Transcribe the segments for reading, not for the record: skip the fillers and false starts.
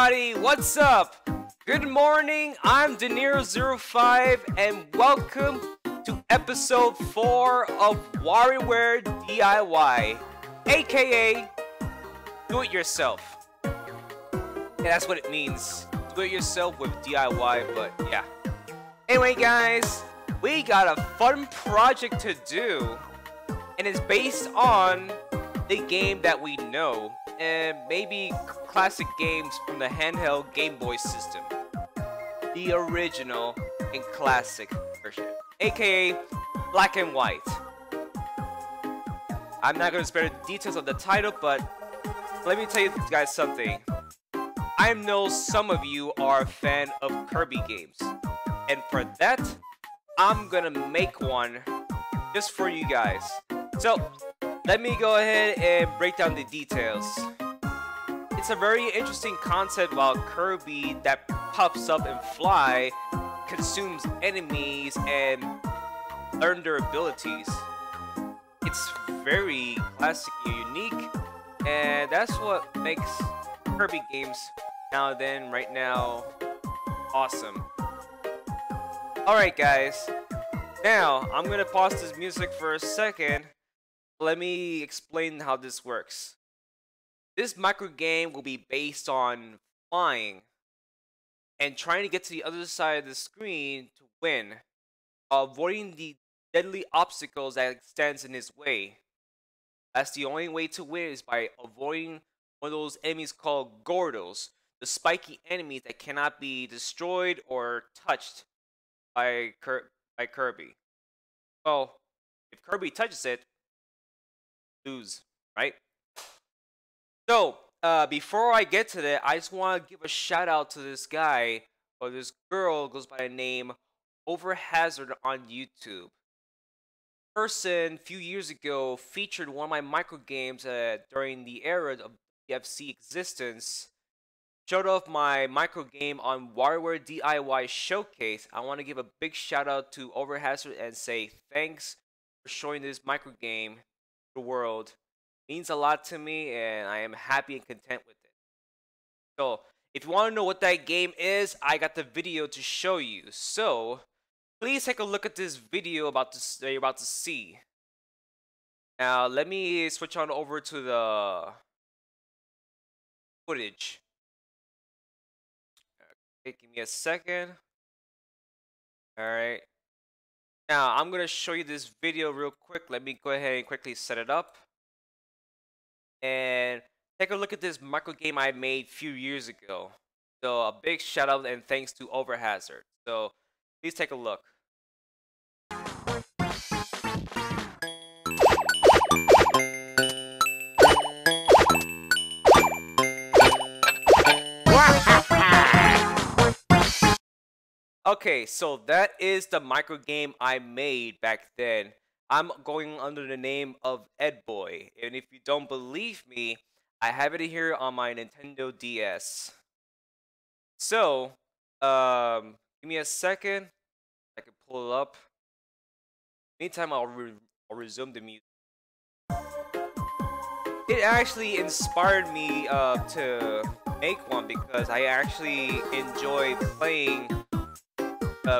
everybody, what's up? Good morning, I'm Deniro05 and welcome to episode 4 of Warioware DIY, aka Do It Yourself. Yeah, that's what it means, do it yourself with DIY, but yeah. Anyway guys, we got a fun project to do, and it's based on the game that we know, and maybe classic games from the handheld GameBoy system. The original and classic version, aka black and white. I'm not going to spare the details of the title, but let me tell you guys something. I know some of you are a fan of Kirby games, and for that, I'm gonna make one just for you guys. So, let me go ahead and break down the details. It's a very interesting concept about Kirby that pops up and fly, consumes enemies, and learn their abilities. It's very classic and unique, and that's what makes Kirby games now then, right now, awesome. Alright guys, now I'm gonna pause this music for a second. Let me explain how this works. This micro game will be based on flying and trying to get to the other side of the screen to win, avoiding the deadly obstacles that stands in his way. That's the only way to win, is by avoiding one of those enemies called Gordos, the spiky enemies that cannot be destroyed or touched by Kirby. Well, if Kirby touches it, lose, right? So, before I get to that, I just want to give a shout out to this guy, or this girl, goes by the name Overhazard on YouTube. Person, a few years ago, featured one of my micro games during the era of DFC existence. Showed off my micro game on Warioware DIY Showcase. I want to give a big shout out to Overhazard and say thanks for showing this micro game to the world. It means a lot to me, and I am happy and content with it. So, if you want to know what that game is, I got the video to show you. So, please take a look at this video that you're about to see. Now, let me switch on over to the footage. Okay, give me a second. Alright. Now, I'm going to show you this video real quick. Let me go ahead and quickly set it up. And take a look at this micro game I made a few years ago. So, a big shout out and thanks to Overhazard. So, please take a look. Okay, so that is the micro game I made back then. I'm going under the name of Edboy, and if you don't believe me, I have it here on my Nintendo DS. So, give me a second. I can pull it up. Meantime, I'll resume the music. It actually inspired me to make one because I actually enjoy playing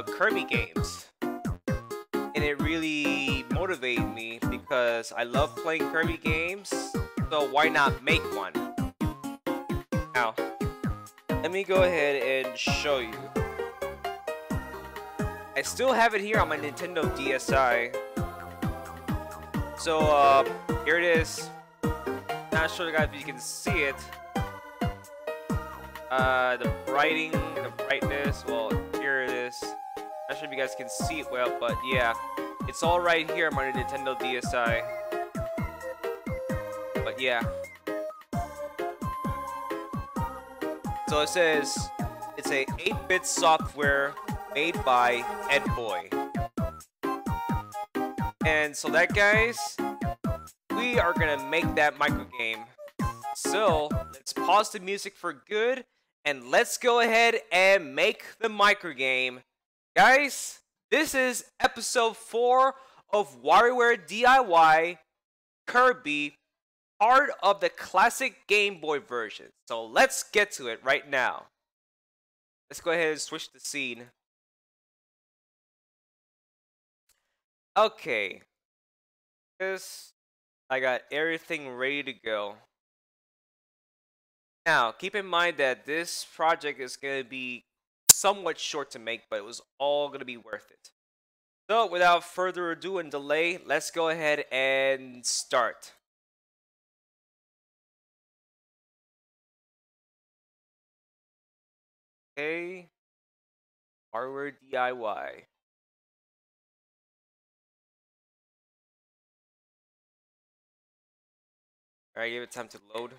Kirby games, and it really motivated me because I love playing Kirby games, so why not make one? Now, let me go ahead and show you. I still have it here on my Nintendo DSi. So, here it is. Not sure guys if you can see it. The brightness, well, here it is. Not sure if you guys can see it well, but yeah, it's all right here on my Nintendo DSi. But yeah. So it says, it's a 8-bit software made by Edboy. And so that, guys, we are gonna make that micro game. So, let's pause the music for good, and let's go ahead and make the micro game. Guys, this is episode 4 of Warioware DIY Kirby part of the classic Game Boy version. So let's get to it right now. Let's go ahead and switch the scene. Okay. I got everything ready to go. Now, keep in mind that this project is going to be somewhat short to make, but it was all going to be worth it. So, without further ado and delay, let's go ahead and start. Okay. Hardware DIY. Alright, give it time to load.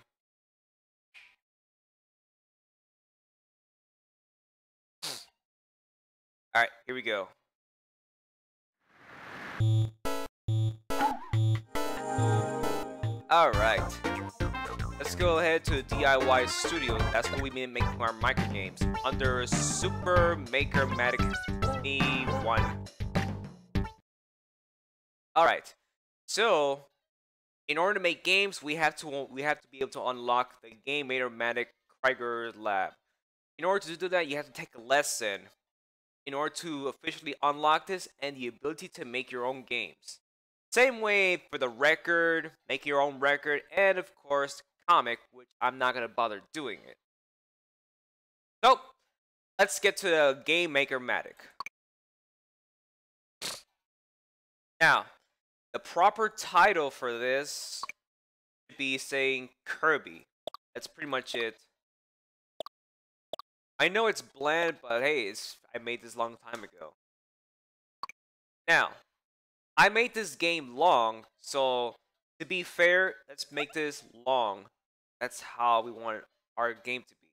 Alright, here we go. Alright. Let's go ahead to the DIY studio. That's what we've been making our microgames under Super Maker-Matic Me1. Alright. So, in order to make games, we have to be able to unlock the Game Maker-Matic Krieger Lab. In order to do that, you have to take a lesson in order to officially unlock this and the ability to make your own games. Same way for the record, make your own record, and of course, comic, which I'm not going to bother doing it. So, let's get to the Game Maker-Matic. Now, the proper title for this would be saying Kirby. That's pretty much it. I know it's bland, but hey, I made this a long time ago. Now, I made this game long, so to be fair, let's make this long. That's how we want our game to be.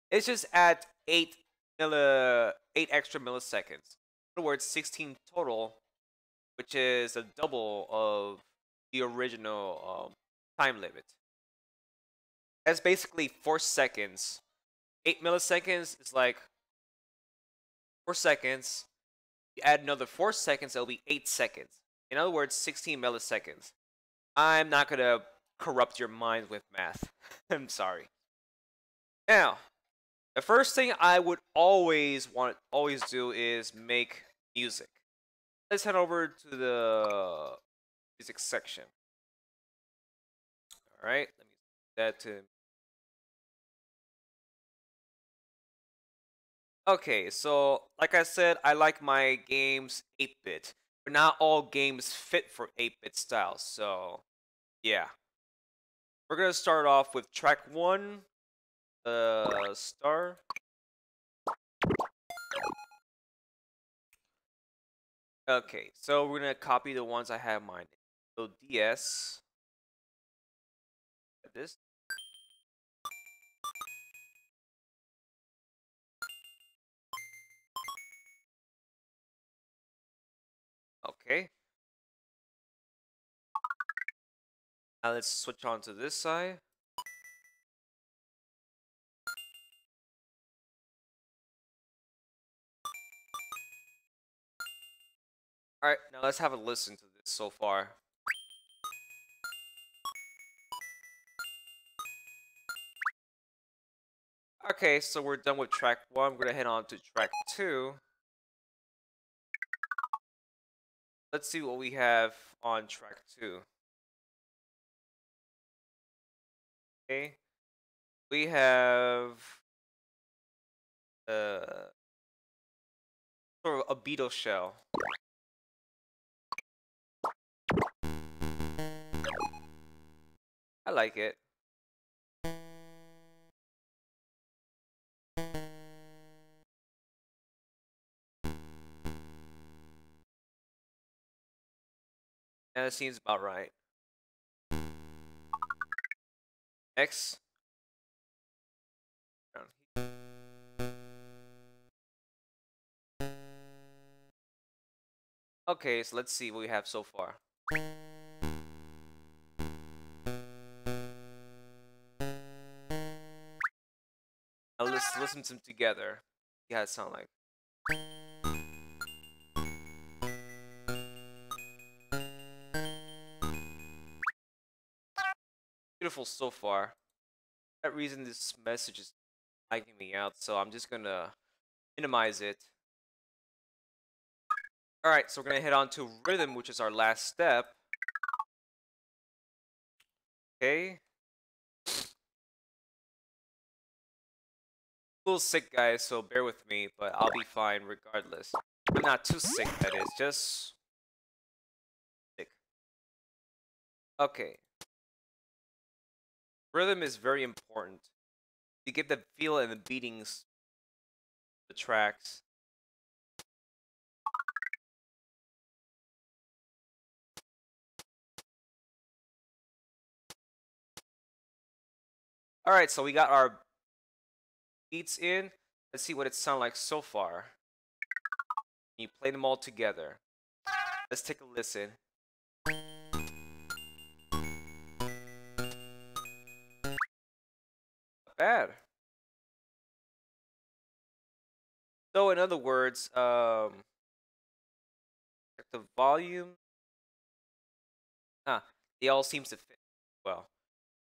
It's just at 8 extra milliseconds. In other words, 16 total, which is a double of the original time limit. That's basically 4 seconds. 8 milliseconds is like 4 seconds. You add another 4 seconds, it'll be 8 seconds. In other words, 16 milliseconds. I'm not gonna corrupt your mind with math. I'm sorry. Now, the first thing I would always do is make music. Let's head over to the music section. Alright, let me set that to. Okay, so like I said, I like my games 8-bit, but not all games fit for 8-bit style, so yeah. We're gonna start off with track 1, star. Okay, so we're gonna copy the ones I have mine. So DS. This. Okay. Now let's switch on to this side. Alright, now let's have a listen to this so far. Okay, so we're done with track 1. We're gonna head on to track 2. Let's see what we have on track 2. Okay. We have sort of a beetle shell. I like it. And it seems about right. Next. Okay, so let's see what we have so far. Now let's listen to them together. See how it sound like. beautiful so far. For that reason, this message is lagging me out, so I'm just gonna minimize it. Alright, so we're gonna head on to rhythm, which is our last step. Okay. A little sick, guys, so bear with me, but I'll be fine regardless. I'm not too sick, that is, just sick. Okay. Rhythm is very important. You get the feel and the beatings, the tracks. Alright, so we got our beats in. Let's see what it sounds like so far. You play them all together. Let's take a listen. Not bad. So in other words, check the volume. They all seems to fit well.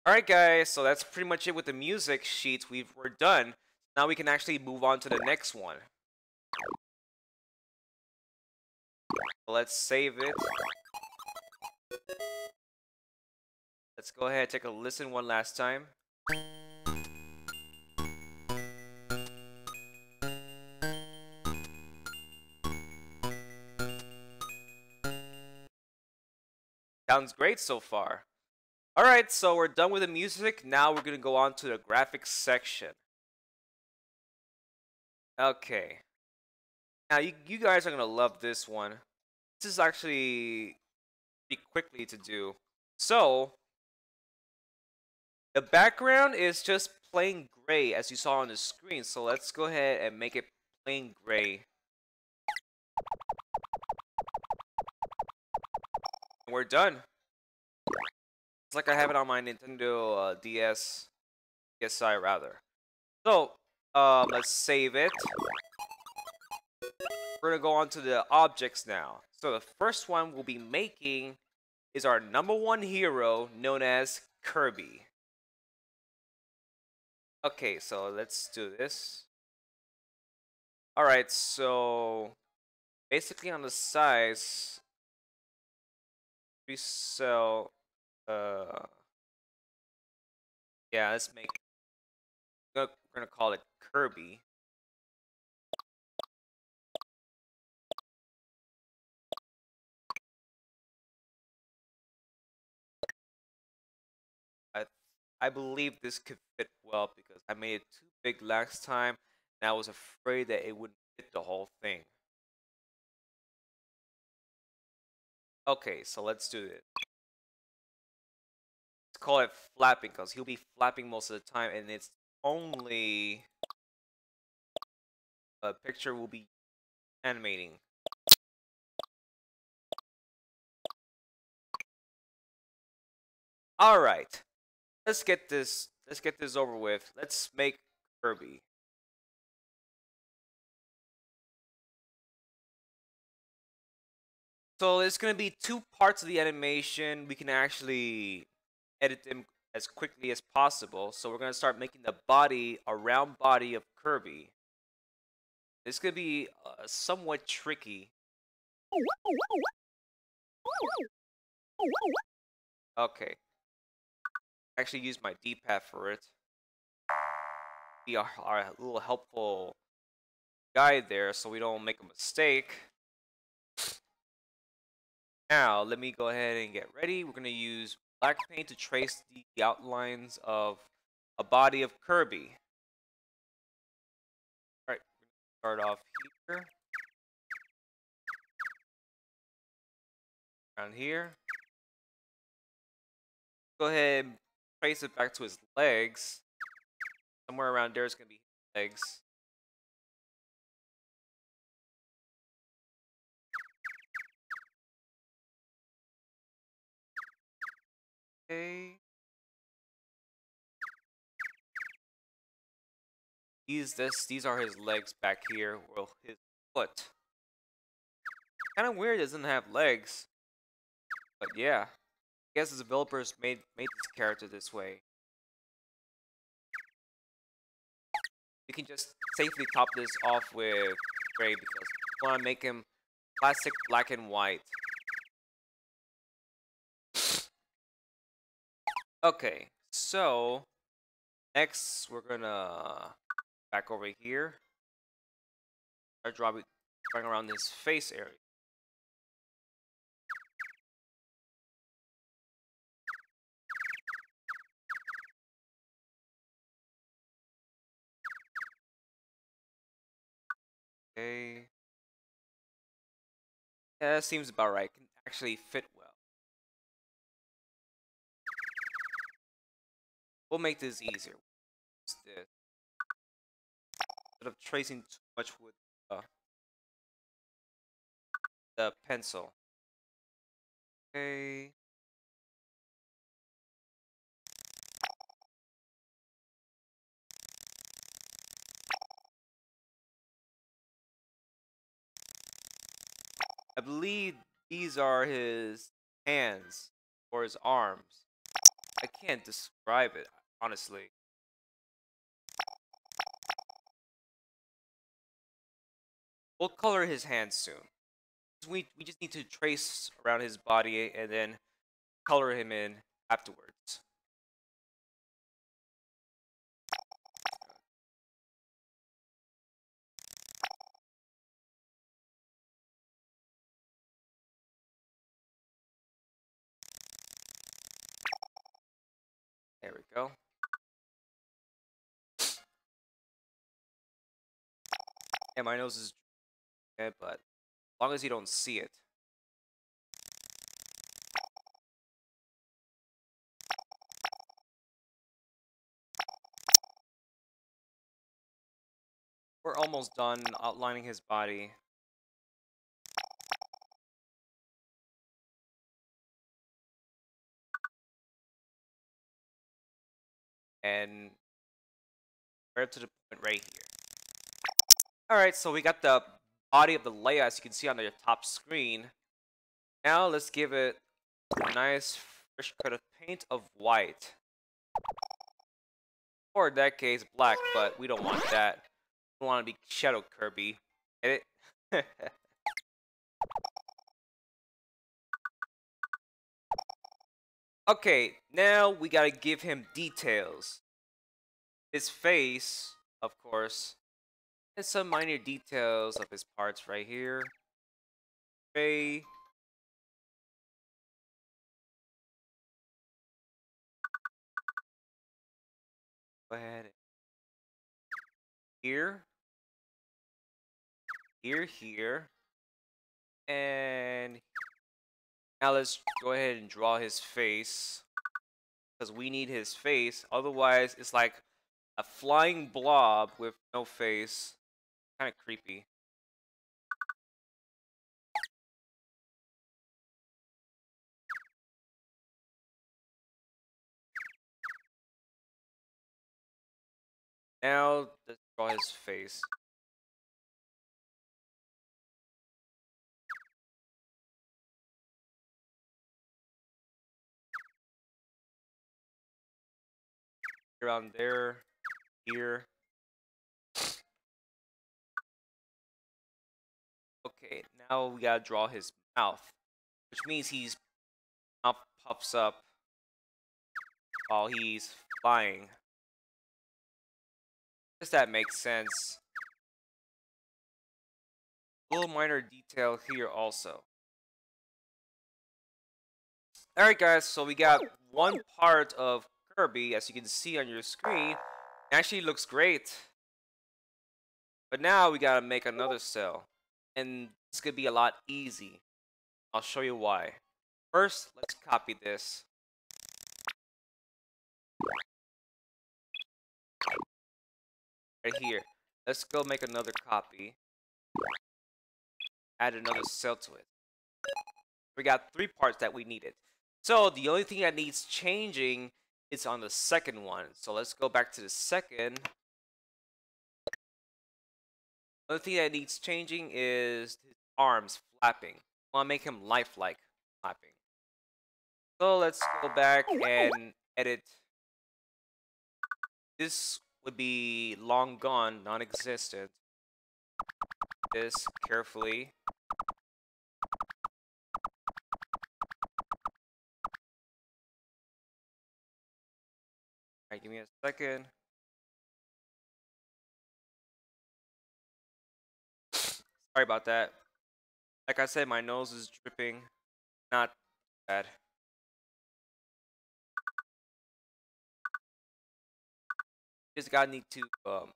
Alright guys, so that's pretty much it with the music sheets. We're done. Now we can actually move on to the next one. So let's save it. Let's go ahead and take a listen one last time. Sounds great so far. Alright, so we're done with the music. Now we're going to go on to the graphics section. Okay. Now you guys are going to love this one. This is actually pretty quickly to do. So, the background is just plain gray as you saw on the screen. So let's go ahead and make it plain gray. And we're done. It's like I have it on my Nintendo DSi rather. So, let's save it. We're gonna go on to the objects now. So the first one we'll be making is our #1 hero known as Kirby. Okay, so let's do this. Alright, so basically on the sides we sell yeah, let's make we're gonna call it Kirby. I believe this could fit well because I made it too big last time and I was afraid that it wouldn't fit the whole thing. Okay, so let's do it. Let's call it flapping because he'll be flapping most of the time and it's only a picture will be animating. Alright. Let's get this over with. Let's make Kirby. So there's gonna be two parts of the animation. We can actually edit them as quickly as possible. So we're gonna start making the body, a round body of Kirby. This could be somewhat tricky. Okay. Actually use my D-pad for it. Be our little helpful guide there so we don't make a mistake. Now, let me go ahead and get ready. We're going to use black paint to trace the outlines of a body of Kirby. Alright, we're going to start off here. Around here. Go ahead and trace it back to his legs. Somewhere around there is going to be his legs. Okay. These are his legs back here. Well, his foot. Kind of weird, doesn't have legs. But yeah. guess the developers made this character this way. You can just safely top this off with gray because we want to make him classic black and white. Okay, so next we're gonna back over here. Start drawing around his face area. Okay. Yeah, that seems about right. Can actually fit well. We'll make this easier. What's this? Instead of tracing too much with the pencil. Okay. I believe these are his hands or his arms. I can't describe it, honestly. We'll color his hands soon. We just need to trace around his body and then color him in afterwards. There we go. Yeah, my nose is red, but as long as you don't see it. We're almost done outlining his body. And right to the point right here. Alright, so we got the body of the layout as you can see on the top screen. Now let's give it a nice fresh coat of paint of white. Or in that case, black, but we don't want that. We want to be Shadow Kirby. Get it? Okay, now we gotta give him details. His face, of course, and some minor details of his parts right here. Okay. Go ahead. Here. Here. And now let's go ahead and draw his face. Because we need his face. Otherwise, it's like a flying blob with no face. Kind of creepy. Now, let's draw his face. Around there, here. Okay, now we gotta draw his mouth, which means his mouth puffs up while he's flying. Does that make sense? A little minor detail here also. Alright guys, so we got one part of Kirby, as you can see on your screen. It actually looks great. But now we gotta make another cell. And it's gonna be a lot easy. I'll show you why. First, let's copy this. Right here. Let's go make another copy. Add another cell to it. We got 3 parts that we needed. So the only thing that needs changing is on the second one. So let's go back to the second. The only thing that needs changing is his arms flapping. I want to make him lifelike flapping. So let's go back and edit. This would be long gone, non-existent. This carefully. Alright, give me a second. Sorry about that. Like I said, my nose is dripping. Not bad. Just gotta need to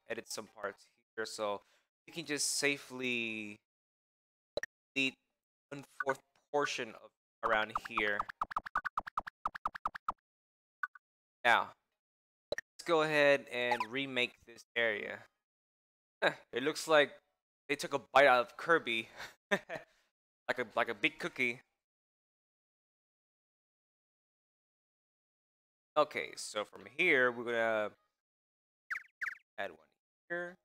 edit some parts here so we can just safely delete 1/4 portion of around here. Now, let's go ahead and remake this area. It looks like they took a bite out of Kirby. like a big cookie. Okay, so from here we're gonna add one here.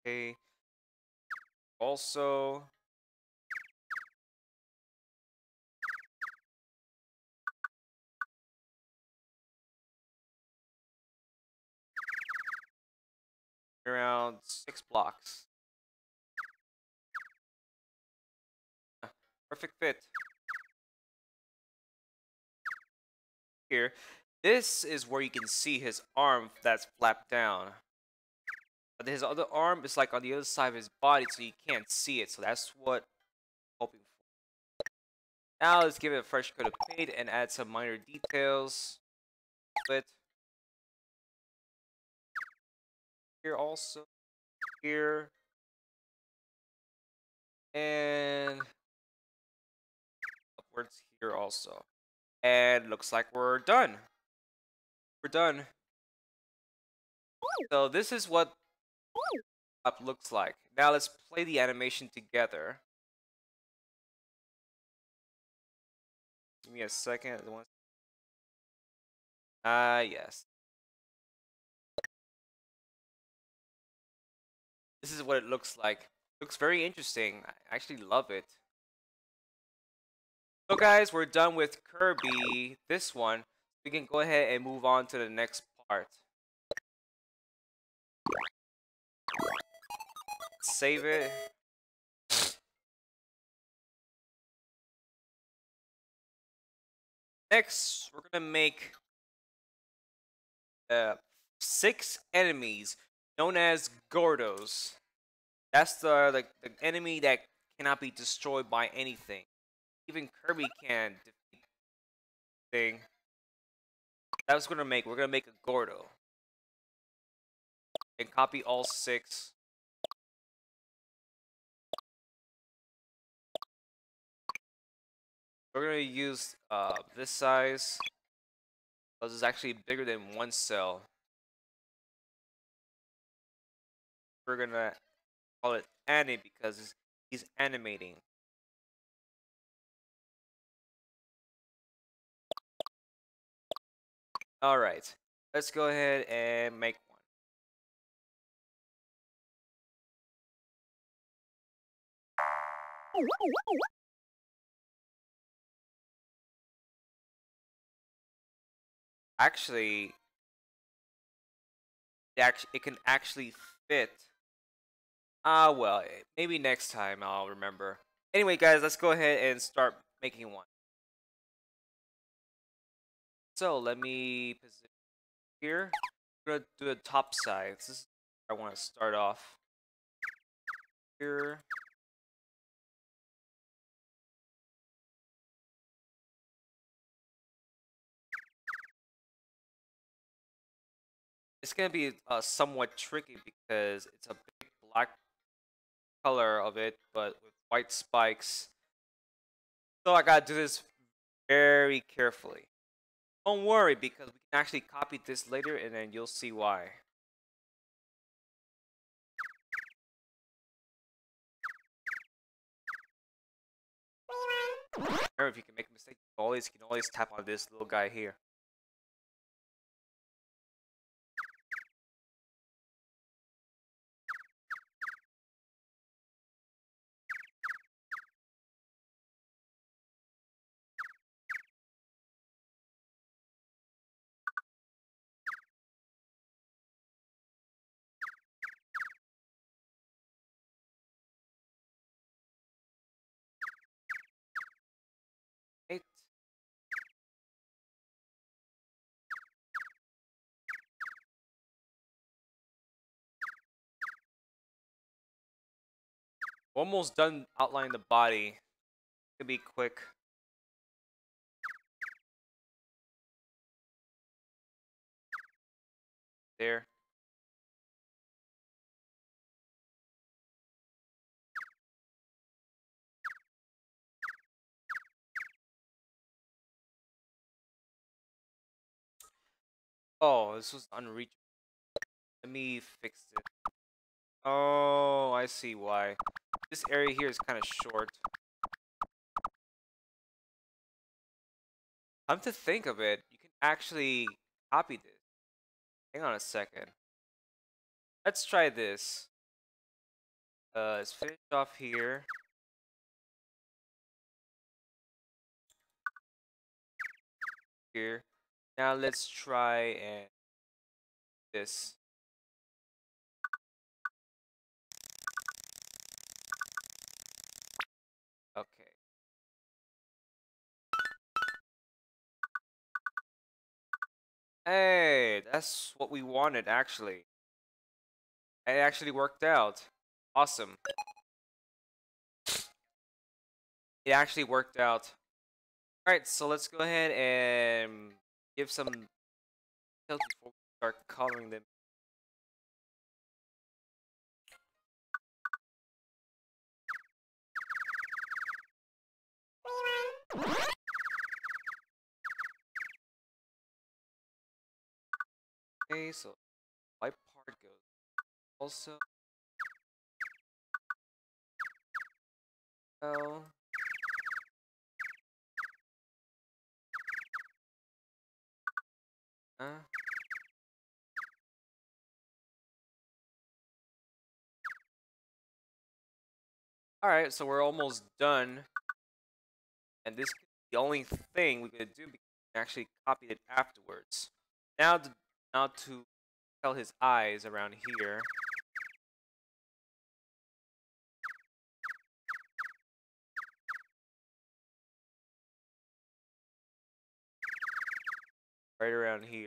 Okay. Also, around 6 blocks. Perfect fit. Here, this is where you can see his arm that's flapped down. But his other arm is like on the other side of his body, so you can't see it. So that's what I'm hoping for. Now let's give it a fresh coat of paint and add some minor details. But here also, here, and upwards here also. And looks like we're done. We're done. So this is what up looks like. Now let's play the animation together. Give me a second. Yes. This is what it looks like. Looks very interesting. I actually love it. So guys, we're done with Kirby, this one. We can go ahead and move on to the next part. Save it. Next, we're gonna make 6 enemies known as Gordos. That's the enemy that cannot be destroyed by anything. Even Kirby can defeat the thing. That's what we're gonna make a Gordo. And copy all 6. We're gonna use this size. This is actually bigger than 1 cell. We're gonna call it Annie because he's animating. Alright, let's go ahead and make one. Actually, it can actually fit. Well, maybe next time I'll remember. Anyway, guys, let's go ahead and start making one. So let me position here. We're gonna do the top side. This is where I want to start off. Here. It's gonna be somewhat tricky because it's a big black color of it, but with white spikes. So I gotta do this very carefully. Don't worry because we can actually copy this later and then you'll see why. Remember, if you can make a mistake, you can always tap on this little guy here. Almost done outlining the body. Could be quick. There. Oh, this was unreachable. Let me fix it. Oh, I see why. This area here is kind of short. Come to think of it, you can actually copy this. Hang on a second. Let's try this. Let's finish off here. Here. Now let's try and this. Okay. Hey, that's what we wanted actually. It actually worked out. Awesome. It actually worked out. Alright, so let's go ahead and give some details before we start coloring them. Okay, so white part goes also. Oh. Alright, so we're almost done. And this is the only thing we could do because we actually copied it afterwards. Now to tell his eyes around here. Right around here.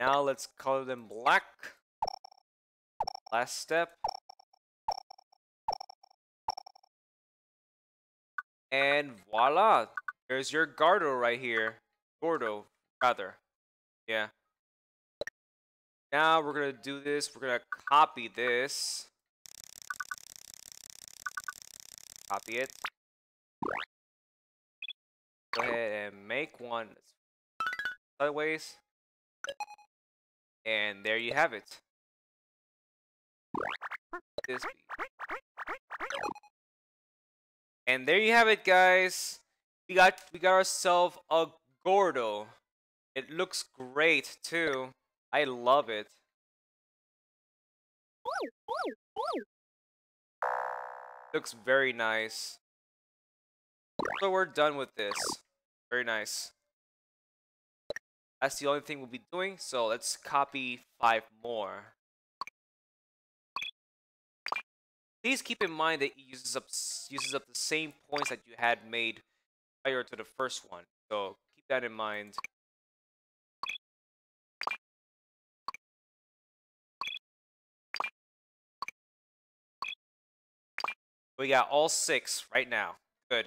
Now let's color them black. Last step. And voila! There's your Gordo right here. Gordo, rather. Yeah. Now we're gonna do this. We're gonna copy this. Copy it. Go ahead and make one sideways. And there you have it. This be. And there you have it, guys. We got ourselves a Gordo. It looks great too. I love it. Looks very nice. So we're done with this. Very nice. That's the only thing we'll be doing. So let's copy 5 more. Please keep in mind that it uses up the same points that you had made prior to the first one. So keep that in mind. We got all 6 right now. Good.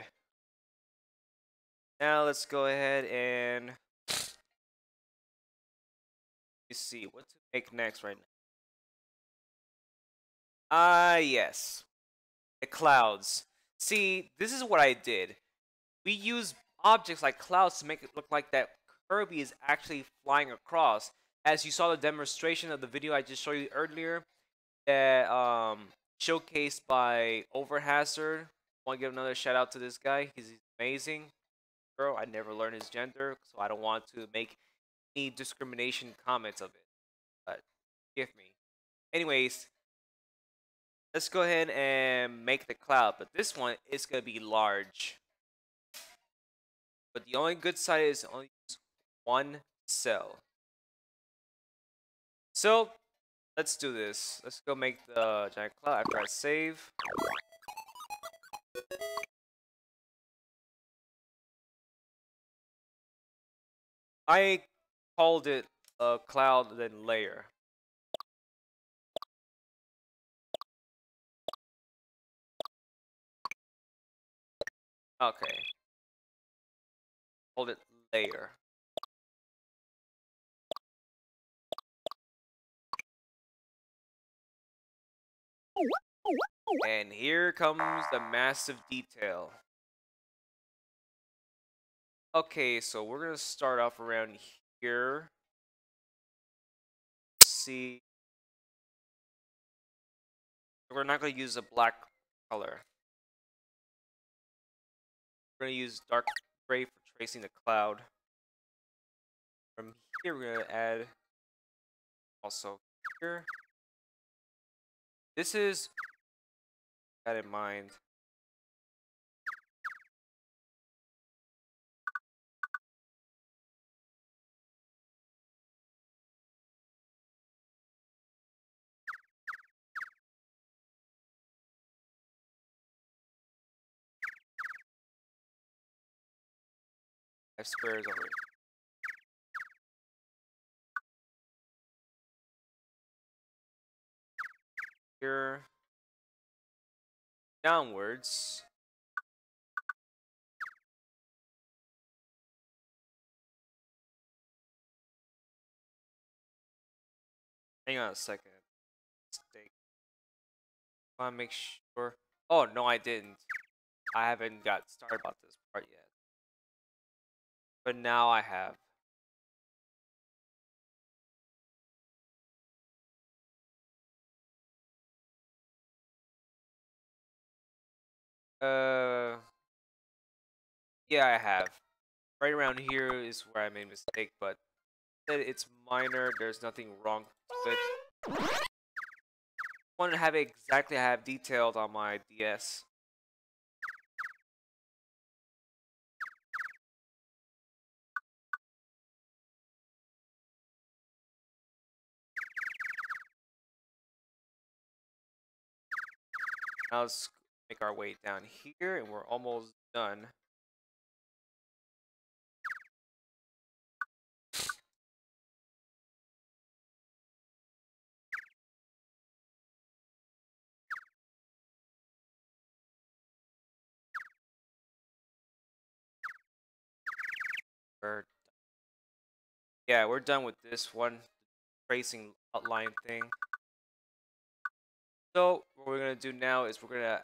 Now let's go ahead and let's see what to make next right now. Yes. The clouds. See, this is what I did. We use objects like clouds to make it look like that Kirby is actually flying across. As you saw the demonstration of the video I just showed you earlier, that showcased by Overhazard. Want to give another shout out to this guy. He's amazing. Girl, I never learned his gender, so I don't want to make any discrimination comments of it. But give me. Anyways, let's go ahead and make the cloud. But this one is gonna be large. But the only good side is only use 1 cell. So let's do this. Let's go make the giant cloud after I save. I called it a cloud then layer. Okay. Called it layer. And here comes the massive detail. Okay, so we're gonna start off around here. See, we're not gonna use a black color. We're gonna use dark gray for tracing the cloud. From here, we're gonna add also here. This is that in mind. I have squares over here. Downwards. Hang on a second. Mistake. I wanna make sure. Oh no, I didn't. I haven't got started about this part yet. But now I have. Uh, yeah, I have. Right around here is where I made a mistake, but it's minor. There's nothing wrong with it. I want to have it exactly I have detailed on my DS. Now let's make our way down here, and we're almost done. Yeah, we're done with this one tracing outline thing. So what we're gonna do now is we're gonna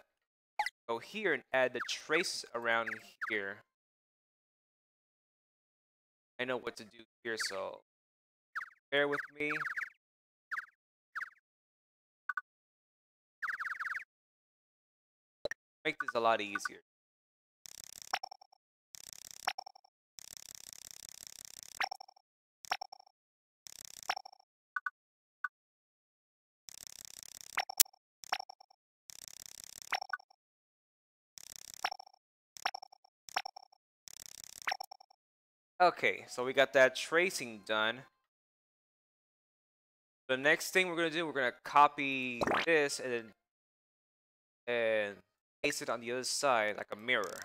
go here and add the traces around here. I know what to do here, so bear with me. Make this a lot easier. Okay, so we got that tracing done. The next thing we're gonna do, we're gonna copy this and paste it on the other side like a mirror.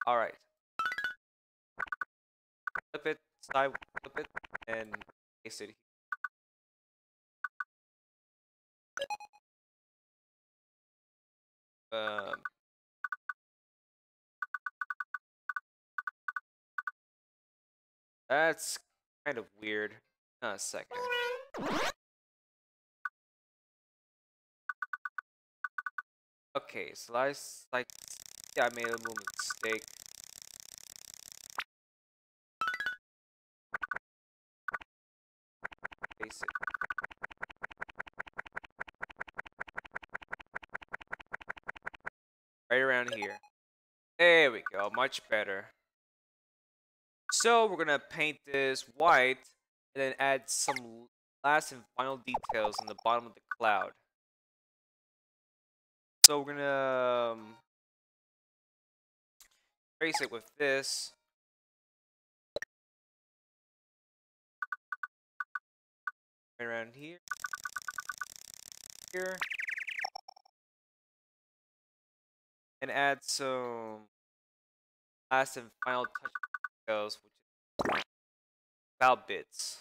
All right. Flip it, side flip it, and paste it. Um, that's kind of weird. A second. Okay, slice like yeah, I made a little mistake. Paste it. Right around here. There we go, much better. So we're gonna paint this white and then add some last and final details on the bottom of the cloud. So we're gonna trace it with this. Right around here. Here. and add some last and final touch details, which is cloud bits.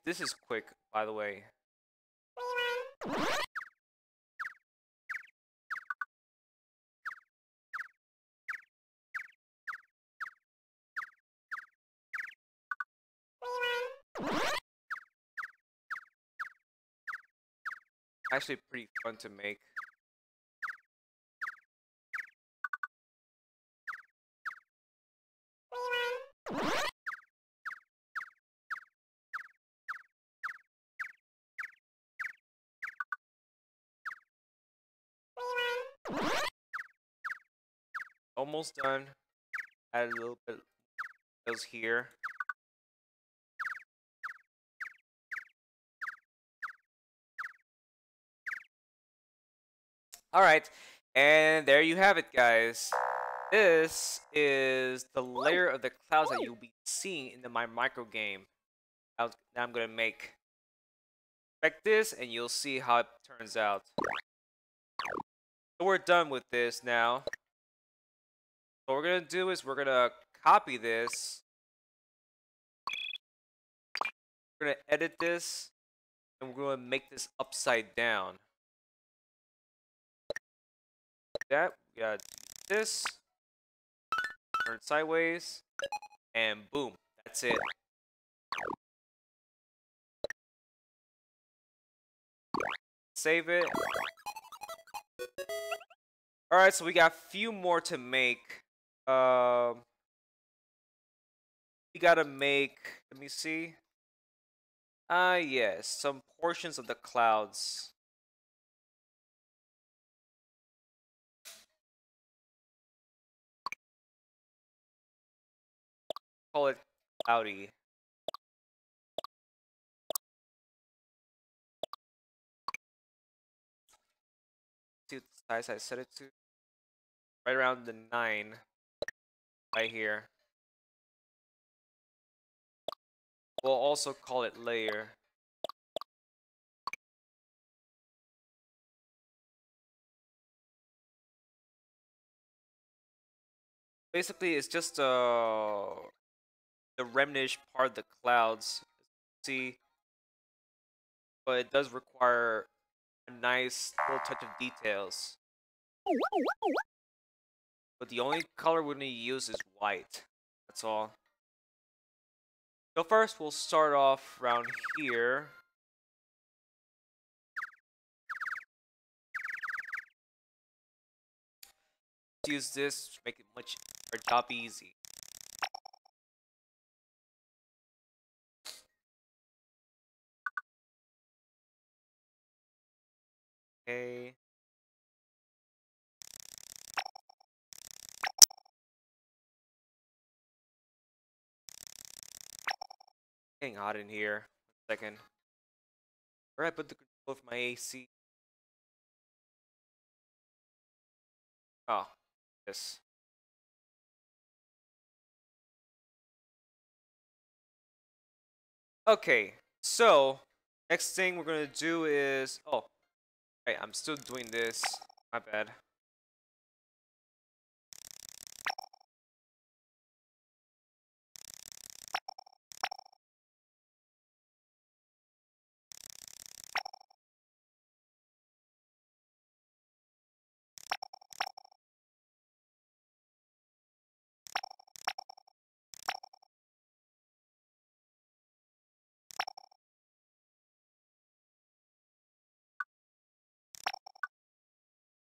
This is quick, by the way. Actually pretty fun to make. Almost done. Add a little bit of those here. Alright, and there you have it, guys. This is the layer of the clouds that you'll be seeing in my micro game that I'm gonna make. Expect this, and you'll see how it turns out. So we're done with this now. What we're gonna do is we're gonna copy this. We're gonna edit this, and we're gonna make this upside down. That we gotta do this, turn it sideways, and boom, that's it. Save it. Alright, so we got a few more to make. We gotta make, let me see. Yes, some portions of the clouds. Call it cloudy. See what size I set it to. Right around the 9. Right here. We'll also call it layer. Basically, it's just the remnant part of the clouds. See, but it does require a nice little touch of details. But the only color we're gonna use is white. That's all. So first, we'll start off around here. Use this to make it our job easy. Okay. Getting hot in here. 1 second. Where I put the control for my AC? Oh, this. Okay, so next thing we're gonna do is right, I'm still doing this. My bad.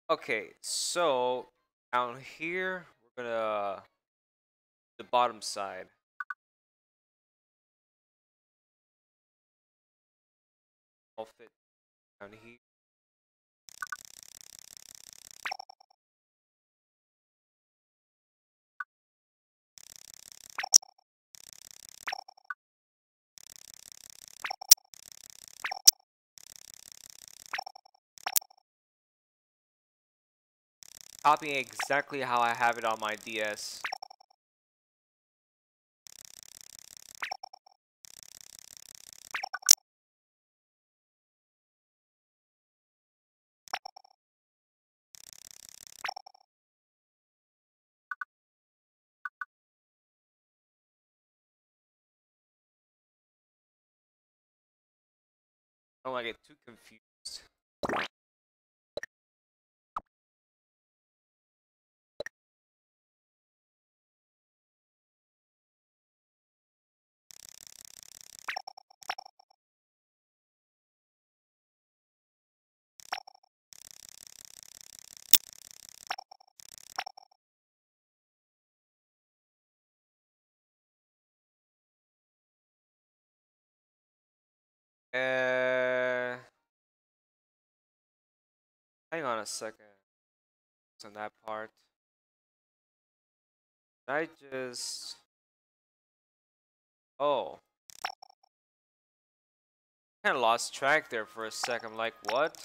Okay, so down here we're gonna the bottom side. I'll fit down here. Copying exactly how I have it on my DS. don't want to get too confused. Hang on a second. On that part. I just... Oh. Kind of lost track there for a second. I'm like, what?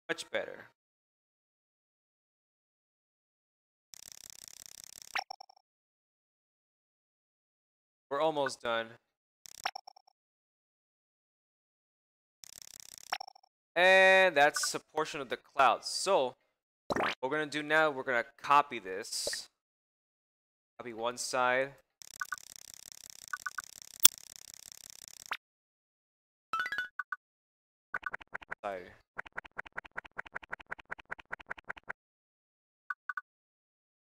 Much better. We're almost done. And that's a portion of the clouds. So, what we're going to do now, we're going to copy this. Copy one side. Side.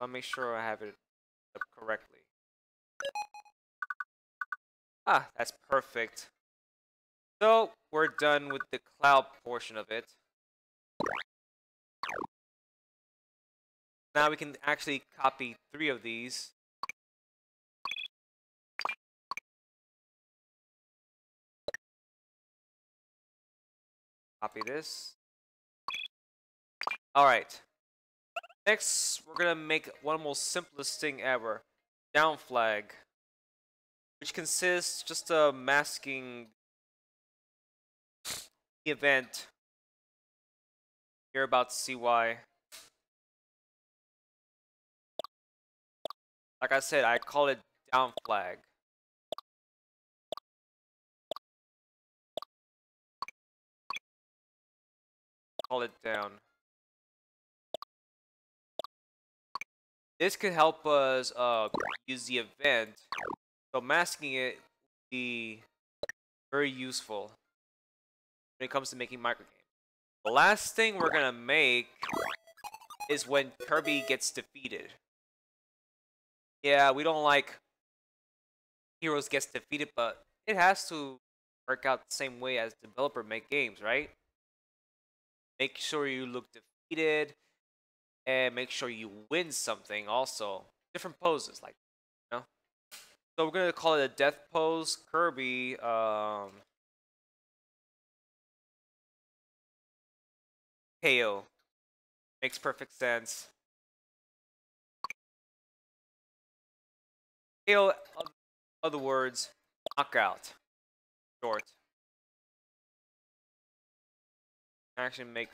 I'll make sure I have it up correctly. Ah, that's perfect. So, we're done with the cloud portion of it. Now we can actually copy 3 of these. Copy this. Alright. Next, we're gonna make one of the most simplest thing ever. Down flag. Which consists just of masking the event. You're about to see why. Like I said, I call it down flag. Call it down. This could help us use the event. So masking it would be very useful when it comes to making microgame. The last thing we're gonna make is when Kirby gets defeated. Yeah, we don't like heroes gets defeated, but it has to work out the same way as developer make games, right? Make sure you look defeated and make sure you win something also. Different poses, like, you know? So we're gonna call it a death pose. Kirby, KO. Makes perfect sense. KO, other words, knockout. Short. Actually make...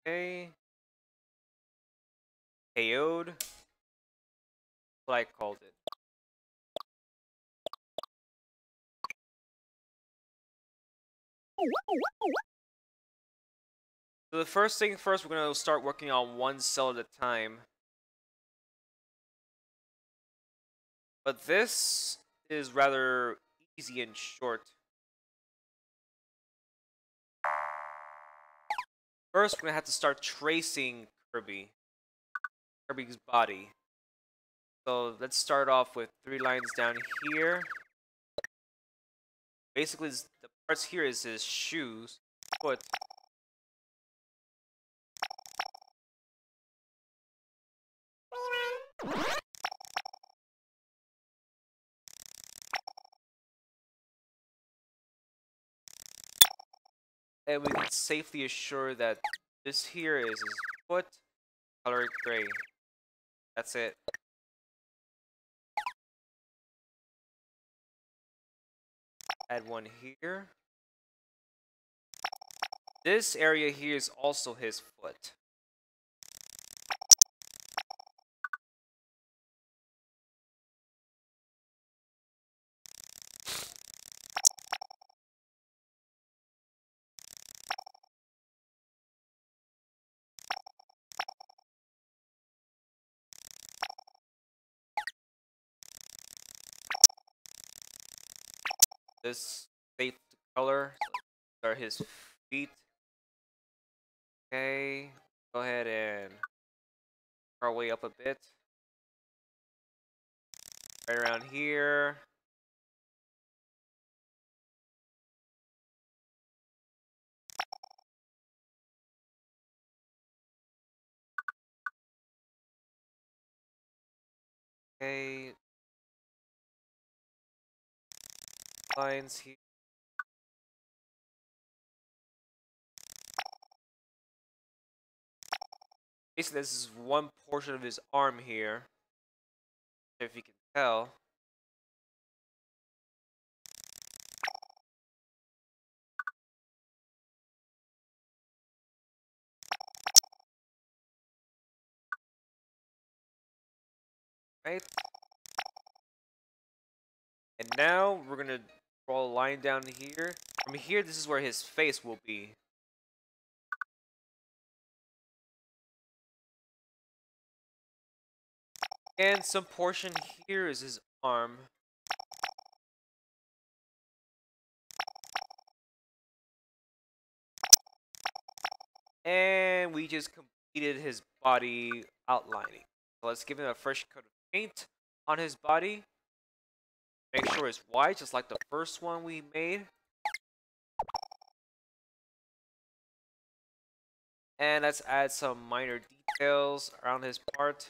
Okay. KO'd. What I called it. So the first thing first, we're going to start working on one cell at a time. But this is rather easy and short. First, we're going to have to start tracing Kirby's body. So let's start off with 3 lines down here. Basically, the parts here is his shoes, foot. And we can safely assure that this here is his foot, color it gray. That's it. Add one here. This area here is also his foot. this safe color. So are his feet. Okay, go ahead and work our way up a bit. Right around here. Okay. Lines here. Basically, this is one portion of his arm here. If you can tell. Right? And now we're gonna draw a line down here. From here, this is where his face will be. And some portion here is his arm. And we just completed his body outlining. So let's give him a fresh coat of paint on his body. Make sure it's white, just like the first one we made. And let's add some minor details around his part.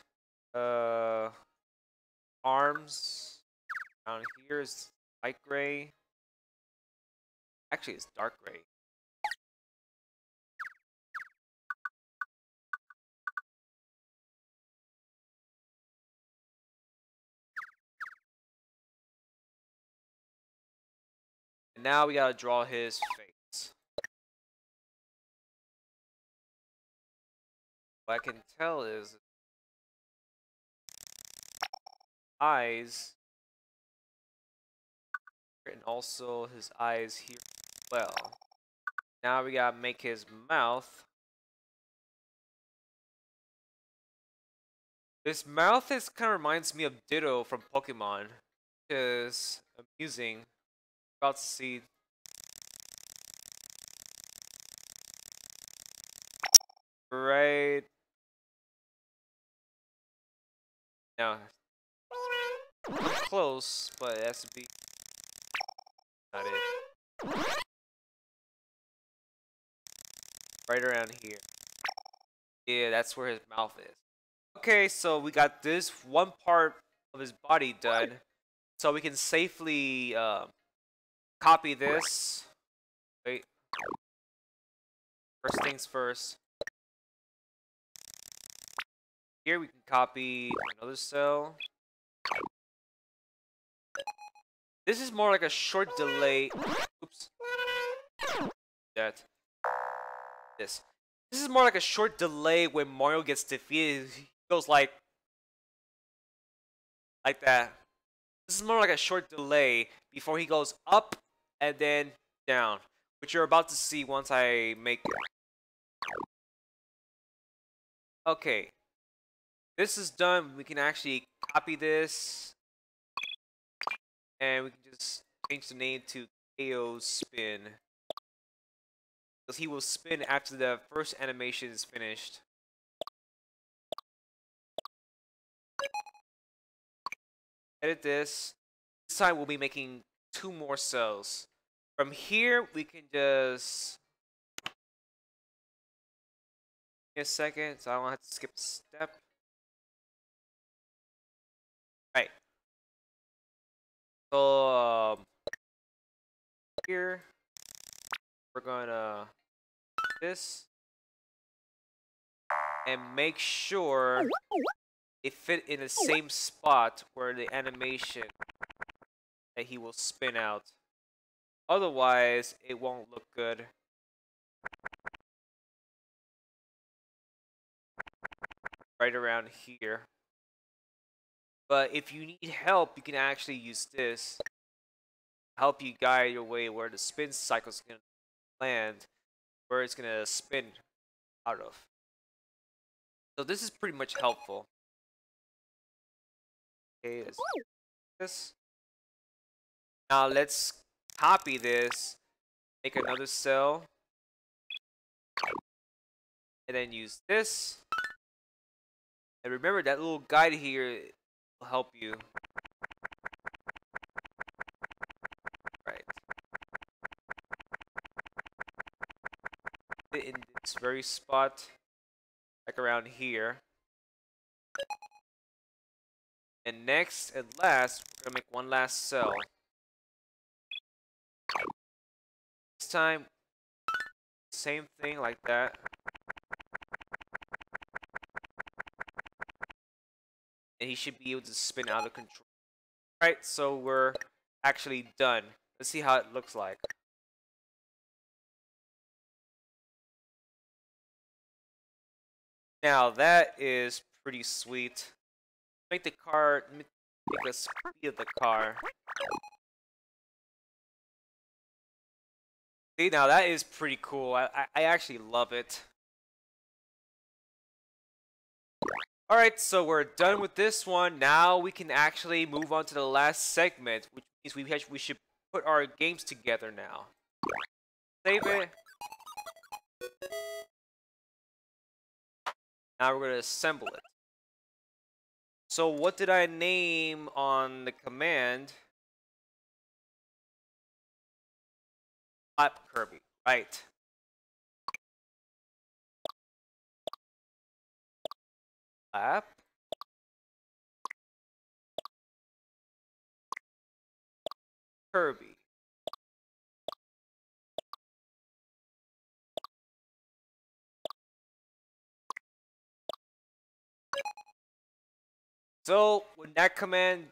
Arms. Down here is light gray. Actually, it's dark gray. And now we gotta draw his face. What I can tell is eyes, and also his eyes here as well. Now we gotta make his mouth. His mouth kind of reminds me of Ditto from Pokemon, which is amusing. About to see. Right now, close, but it has to be not it. Right around here. Yeah, that's where his mouth is. Okay, so we got this one part of his body done, so we can safely copy this. Wait. First things first. Here we can copy another cell. This is more like a short delay. Oops. That. This. This is more like a short delay when Mario gets defeated. He goes like that. This is more like a short delay before he goes up and then down, which you're about to see once I make it. Okay. This is done. We can actually copy this. And we can just change the name to KO Spin. Because he will spin after the first animation is finished. Edit this. This time we'll be making 2 more cells. From here, we can just... Give me a second, so I don't have to skip a step. Right. So, here, we're gonna do this. And make sure it fit in the same spot where the animation that he will spin out. Otherwise, it won't look good. Right around here. But if you need help, you can actually use this. Help you guide your way where the spin cycle is going to land. Where it's going to spin out of. So this is pretty much helpful. Okay, let's do this. Now let's copy this, make another cell, and then use this. And remember that little guide here will help you. Right. In this very spot, like around here. And next and last, we're gonna make one last cell. This time, same thing like that. And he should be able to spin out of control. Right, so we're actually done. Let's see how it looks like. Now that is pretty sweet. Make the car, make the speed of the car. See, now that is pretty cool. I actually love it. Alright, so we're done with this one. Now we can actually move on to the last segment, which means we should put our games together now. Save it. Now we're going to assemble it. So what did I name on the command? Flap Kirby, right. Flap. Kirby. So when that command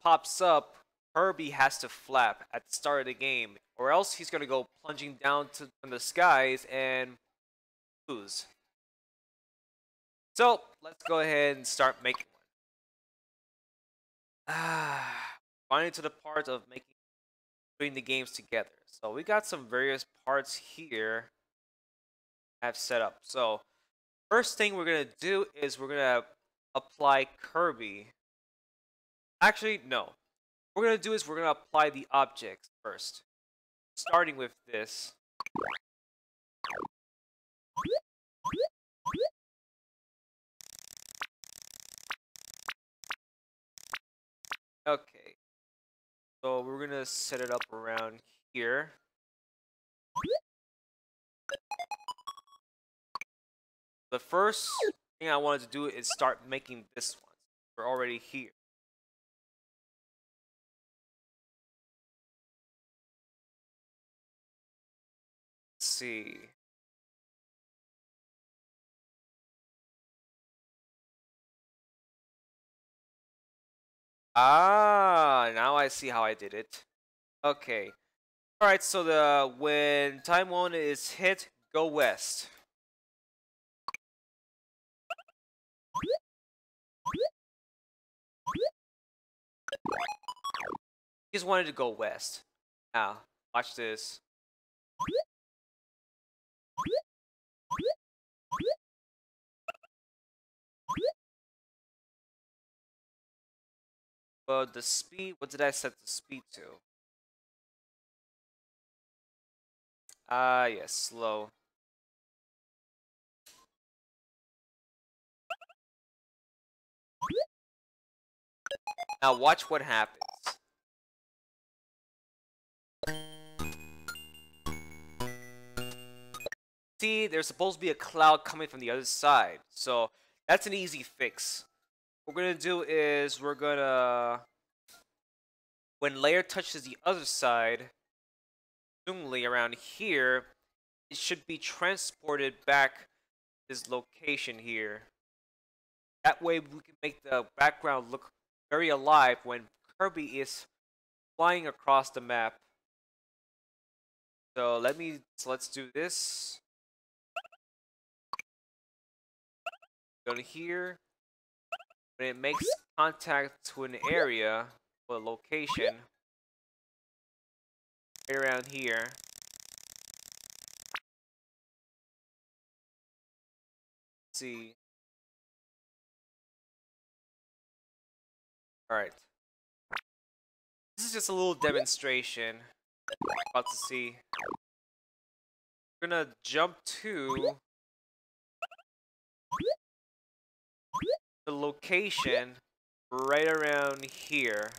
pops up, Kirby has to flap at the start of the game, or else he's gonna go plunging down from the skies and lose. So let's go ahead and start making one. Finally to the part of putting the games together. So we got some various parts here I've set up. So first thing we're gonna do is we're gonna apply Kirby. Actually, no. What we're gonna do is we're gonna apply the objects first. Starting with this. Okay. So we're gonna set it up around here. The first thing I wanted to do is start making this one. We're already here. Let's see. Ah, now I see how I did it. Okay. Alright, so when time 1 is hit, go west. Just wanted to go west. Now, watch this. But the speed, what did I set the speed to? Ah, yes, slow. Now watch what happens. See, there's supposed to be a cloud coming from the other side. So that's an easy fix. What we're gonna do is we're gonna, when layer touches the other side, presumably around here, it should be transported back this location here. That way we can make the background look very alive when Kirby is flying across the map. So let's do this. Go to here. When it makes contact to an area or location, right around here. Let's see. Alright. This is just a little demonstration. About to see. We're gonna jump to the location right around here.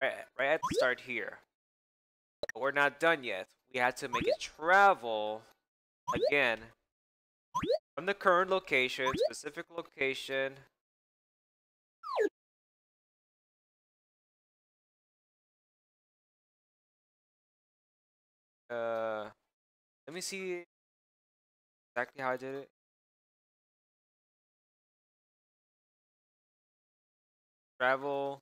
Right at the start here. But we're not done yet. We had to make it travel again from the current location, specific location. Let me see exactly how I did it. Travel,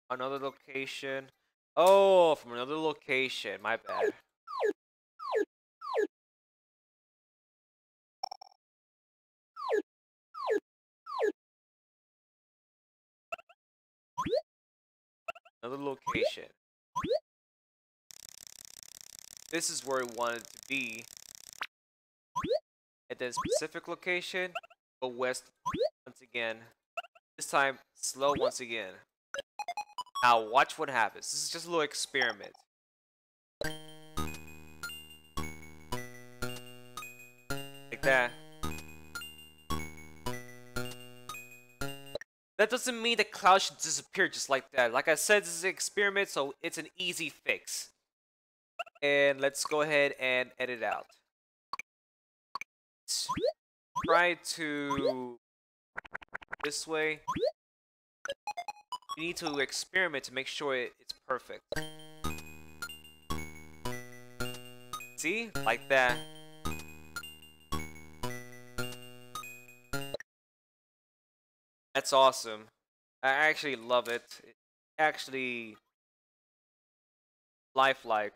another location. Oh, from another location. My bad. Another location. This is where we wanted to be. And then specific location, go west once again. This time, slow once again. Now watch what happens. This is just a little experiment. Like that. That doesn't mean the cloud should disappear just like that. Like I said, this is an experiment, so it's an easy fix. And let's go ahead and edit out. Try to this way. You need to experiment to make sure it's perfect. See? Like that. That's awesome. I actually love it. It's actually lifelike.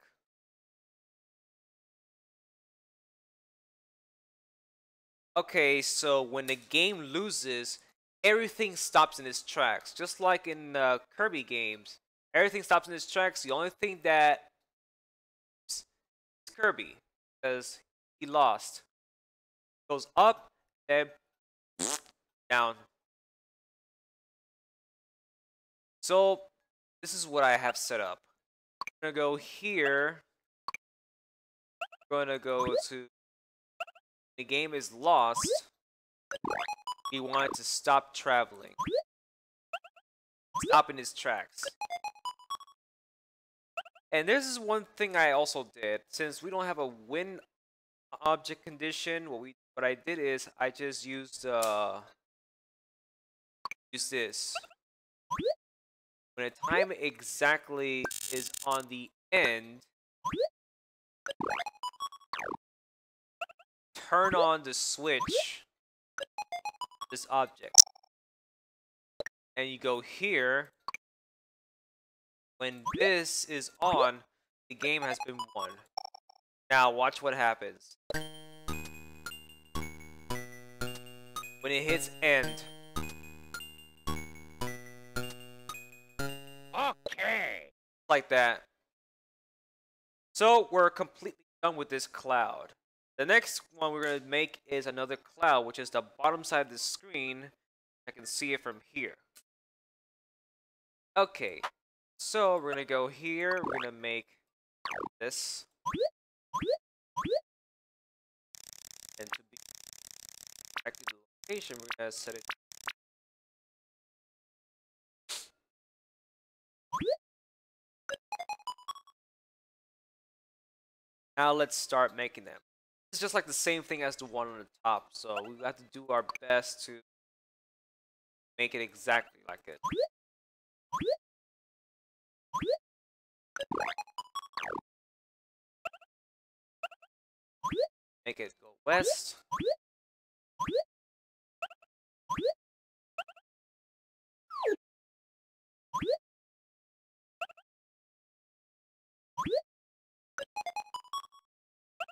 Okay, so when the game loses, everything stops in its tracks. Just like in Kirby games. Everything stops in its tracks. The only thing that is Kirby. Because he lost. Goes up, then down. So, this is what I have set up. I'm gonna go here. I'm gonna go to the game is lost. He wanted to stop traveling. Stop in his tracks. And this is one thing I also did. Since we don't have a win object condition, what I did is I just used this. When the time exactly is on the end, turn on the switch, this object. And you go here. When this is on, the game has been won. Now watch what happens. When it hits end. Okay. Like that. So we're completely done with this cloud. The next one we're going to make is another cloud, which is the bottom side of the screen. I can see it from here. Okay. So we're going to go here. We're going to make this. And to be back to the location, we're going to set it. Now let's start making them. It's just like the same thing as the one on the top, so we have to do our best to make it exactly like it. Make it go west.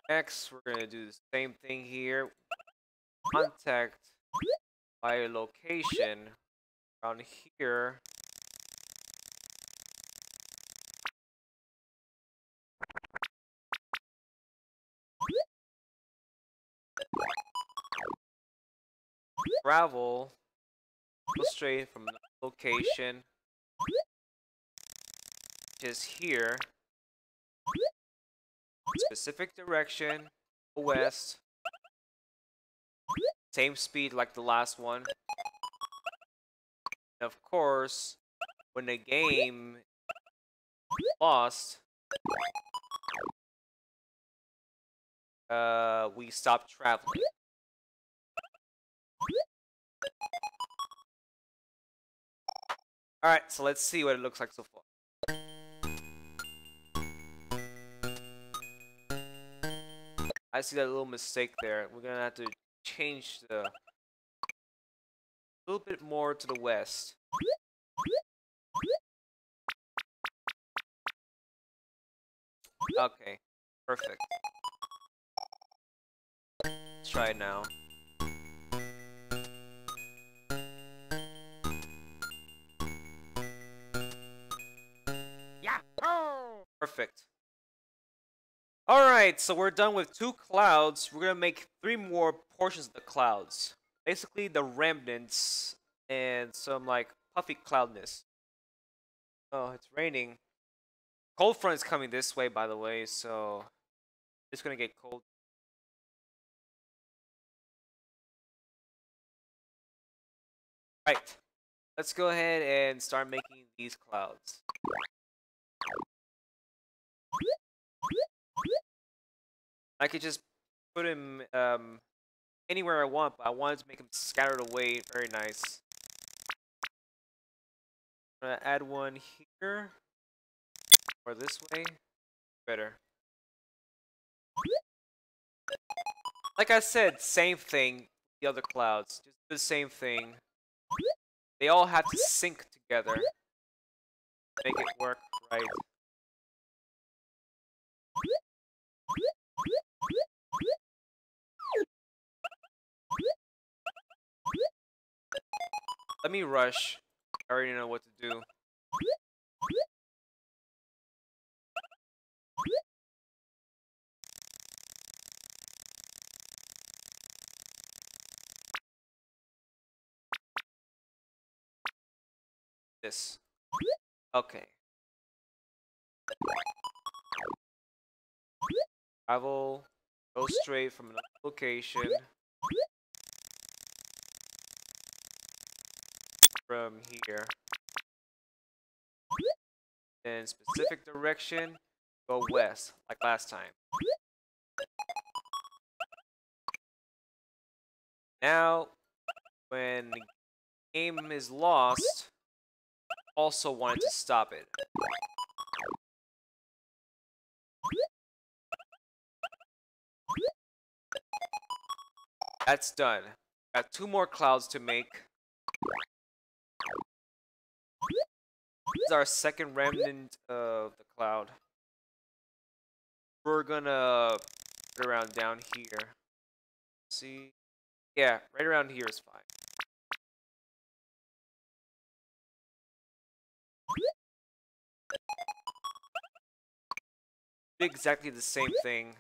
Next, we're going to do the same thing here. Contact by location around here. Travel, go straight from the location. is here. Specific direction, west. Same speed like the last one. And of course, when the game lost, we stopped traveling. Alright, so let's see what it looks like so far. I see that little mistake there. We're gonna have to change a little bit more to the west. Okay, perfect. Let's try it now. Yeah. Perfect. Alright, so we're done with 2 clouds. We're gonna make 3 more portions of the clouds. Basically the remnants and some like puffy cloudness. Oh, it's raining. Cold front is coming this way, by the way, so it's gonna get cold. Right. Let's go ahead and start making these clouds. I could just put him anywhere I want, but I wanted to make him scattered away. Very nice. I'm gonna add one here. Or this way. Better. Like I said, same thing. The other clouds. Just the same thing. They all have to sync together. Make it work right. Let me rush. I already know what to do. This. Okay. Travel. Go straight from another location. From here. Then specific direction. Go west, like last time. Now, when the game is lost, also wanted to stop it. That's done. Got 2 more clouds to make. This is our second remnant of the cloud. We're gonna put it around down here. See? Yeah, right around here is fine. Exactly the same thing.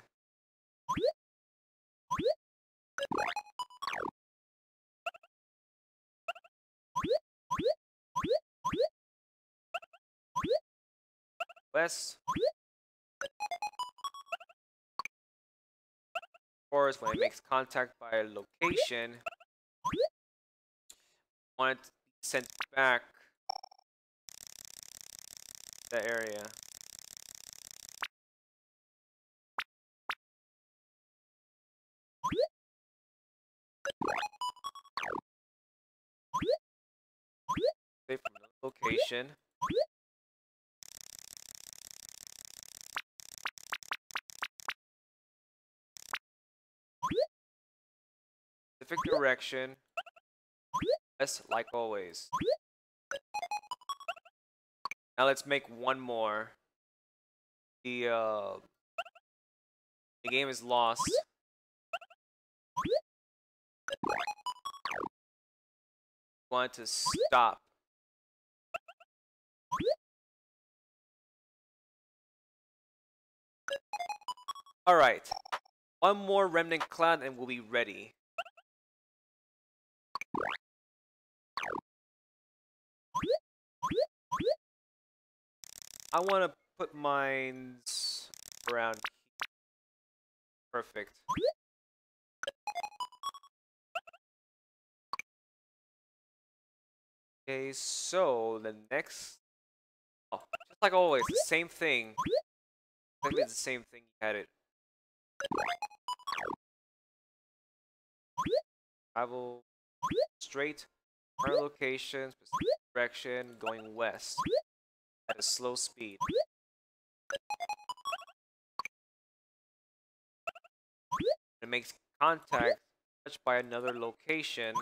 West. Of course, when it makes contact by a location, want it to be sent back to the area. Say from the location. Specific direction. Yes, like always. Now let's make one more. The game is lost. Want to stop. Alright. One more remnant cloud and we'll be ready. I want to put mines around here. Perfect. Okay, so the next... Oh, just like always, the same thing. Exactly the same thing you had it. Travel straight, current location, specific direction, going west at a slow speed. It makes contact touched by another location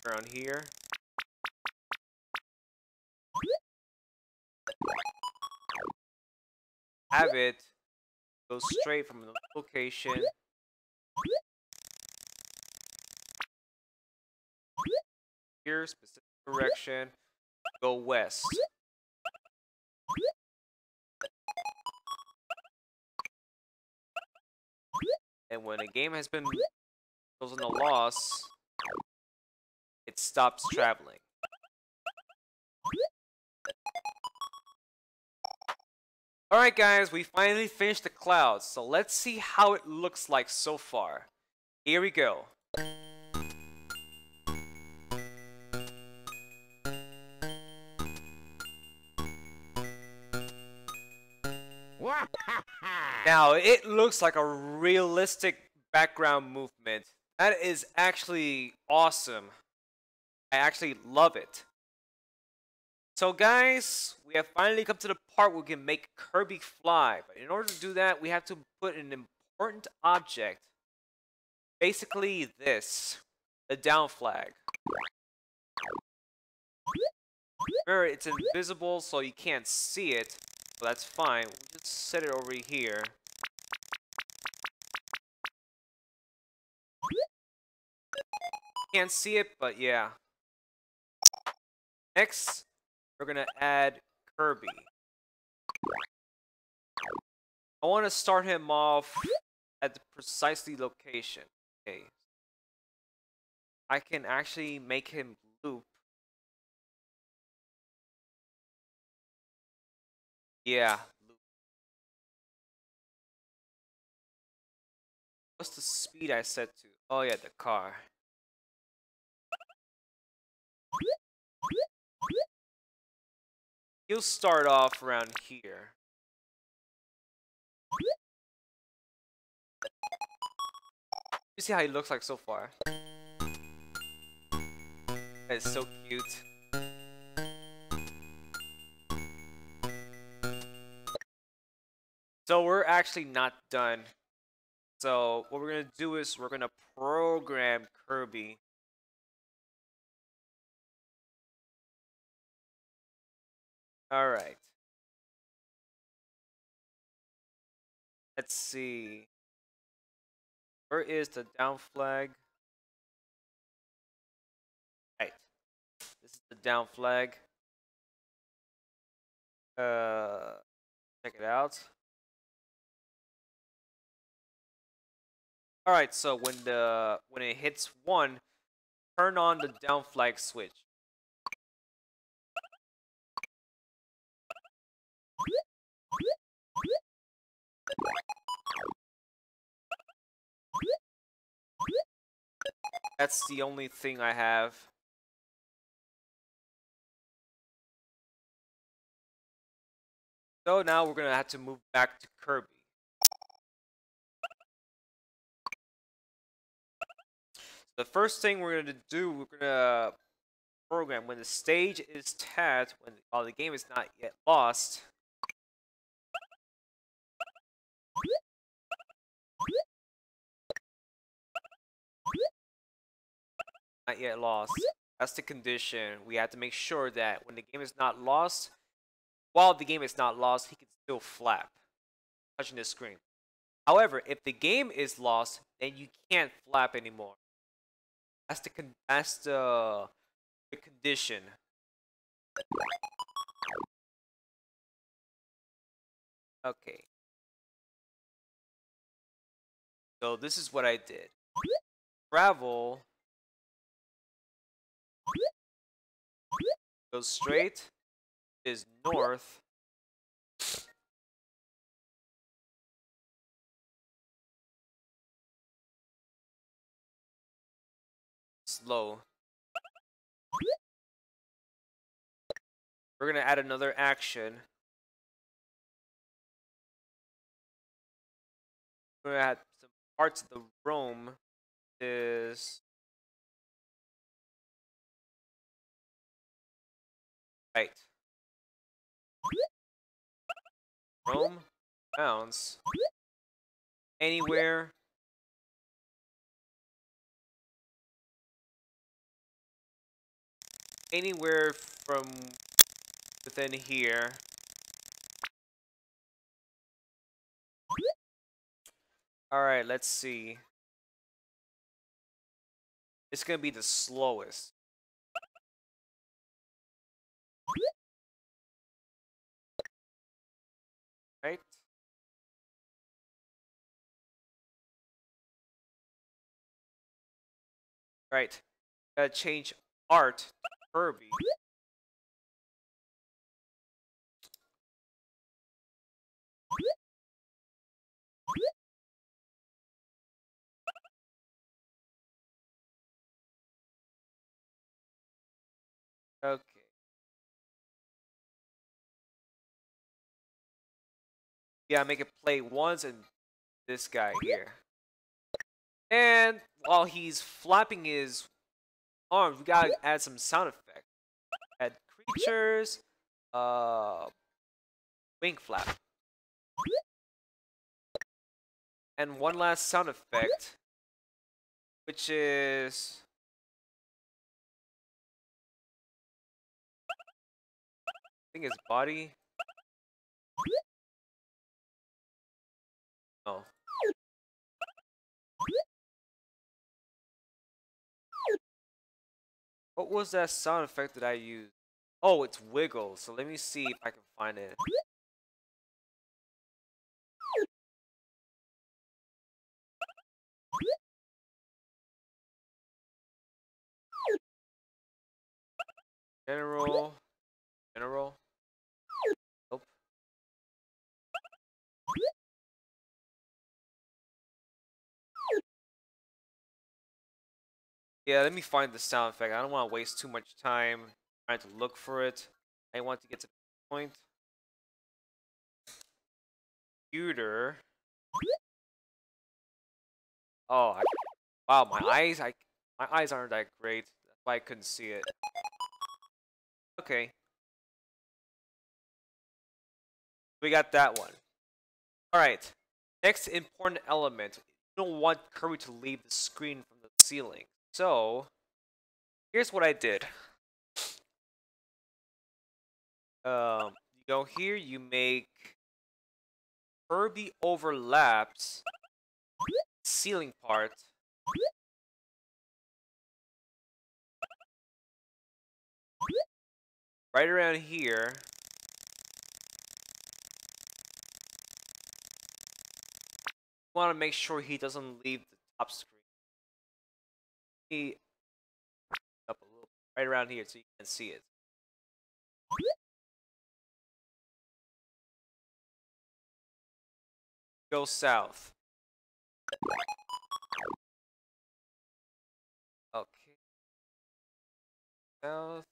around here. Have it go straight from the location here, specific direction, go west. And when a game has been goes on a loss, it stops traveling. Alright guys, we finally finished the clouds, so let's see how it looks like so far. Here we go. Now, it looks like a realistic background movement. That is actually awesome. I actually love it. So guys, we have finally come to the part where we can make Kirby fly. But in order to do that, we have to put an important object. Basically this, the down flag. Remember, it's invisible, so you can't see it. But that's fine. We'll just set it over here. Can't see it, but yeah. Next, we're gonna add Kirby. I want to start him off at the precisely location. Okay. I can actually make him loop. Yeah, loop. What's the speed I set to? Oh yeah, the car. He'll start off around here. You see how he looks like so far? That is so cute. So we're actually not done. So what we're gonna do is we're gonna program Kirby. Alright. Let's see. Where is the down flag? Right. This is the down flag. Check it out. Alright, so when it hits 1, turn on the down flag switch. That's the only thing I have. So now we're gonna have to move back to Kirby. The first thing we're gonna do, we're gonna program when the stage is tagged, while the game is not yet lost. Not yet lost. That's the condition. We have to make sure that when the game is not lost, while the game is not lost, he can still flap, touching the screen. However, if the game is lost, then you can't flap anymore. That's the condition. Okay. So this is what I did. Travel. Go straight. is north. Slow. We're gonna add another action. We're gonna add some parts of the roam is right. Roam, bounce, anywhere. Anywhere from within here. Alright, let's see. It's gonna be the slowest. Right? Right. Gotta change art to Kirby. Okay. Yeah, make it play once and this guy here. And while he's flapping his arms, we gotta add some sound effect. Add creatures, wing flap. And one last sound effect, which is I think it's body. Oh. What was that sound effect that I used? Oh, it's wiggle. So let me see if I can find it. General. General. Nope. Yeah, let me find the sound effect. I don't want to waste too much time trying to look for it. I want to get to the point. Computer. Oh, wow, my eyes aren't that great. That's why I couldn't see it. Okay, we got that one. All right. Next important element. You don't want Kirby to leave the screen from the ceiling. So, here's what I did. You go here, you make Kirby overlaps ceiling part. Right around here. You want to make sure he doesn't leave the top screen. He up a little, right around here so you can see it. Go south. Okay. South.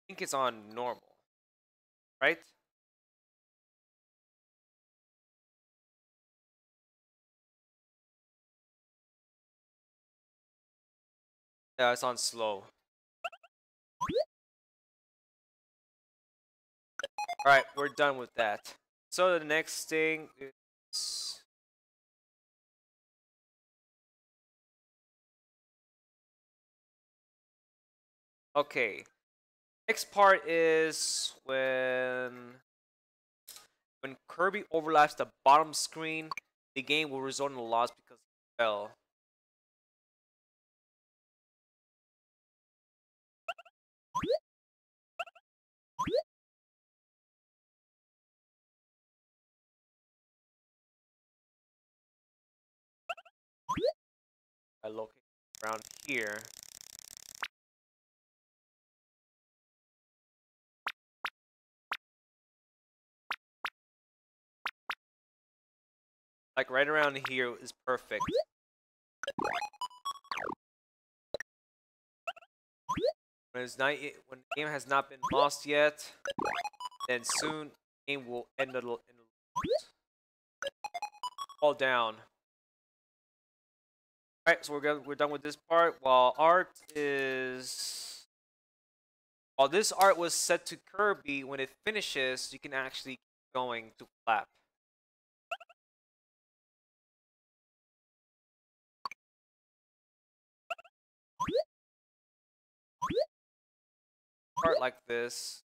I think it's on normal. Right? Yeah, it's on slow. Alright, we're done with that. So the next thing is... Okay. Next part is when Kirby overlaps the bottom screen, the game will result in a loss because he fell. I locate around here. Like right around here is perfect. When when the game has not been lost yet, then soon the game will end in fall down. Alright, so we're done with this part. While this art was set to Kirby, when it finishes, you can actually keep going to Flap. Part like this.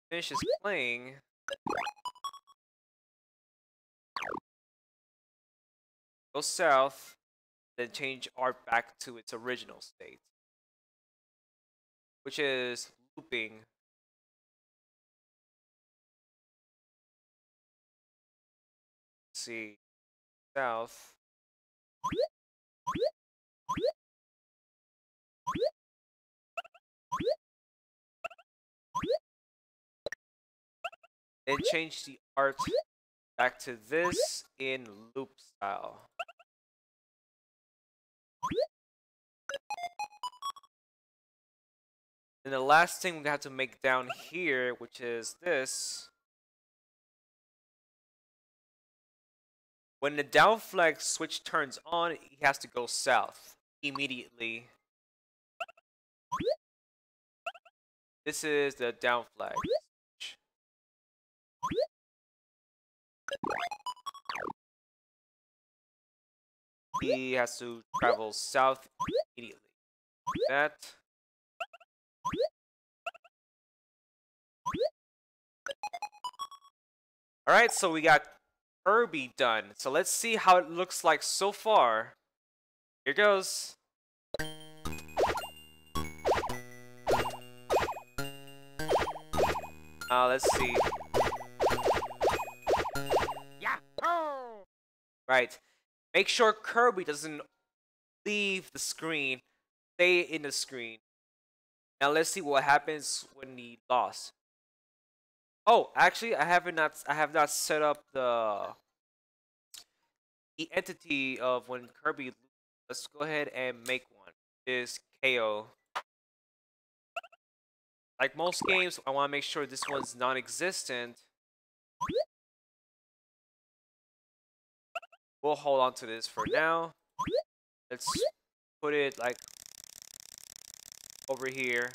Finishes playing. Go south, then change art back to its original state, which is looping. Let's see, south. Then change the art back to this in loop style. And the last thing we have to make down here, which is this. When the down flag switch turns on, he has to go south immediately. This is the down flag. He has to travel south immediately. Like that. Alright, so we got Kirby done. So let's see how it looks like so far. Here goes. Let's see. Yahoo! Right. Make sure Kirby doesn't leave the screen. Stay in the screen. Now let's see what happens when he lost. Oh, actually, I have not set up the entity of when Kirby. Let's go ahead and make one. Is KO. Like most games, I want to make sure this one's non-existent. We'll hold on to this for now. Let's put it like over here.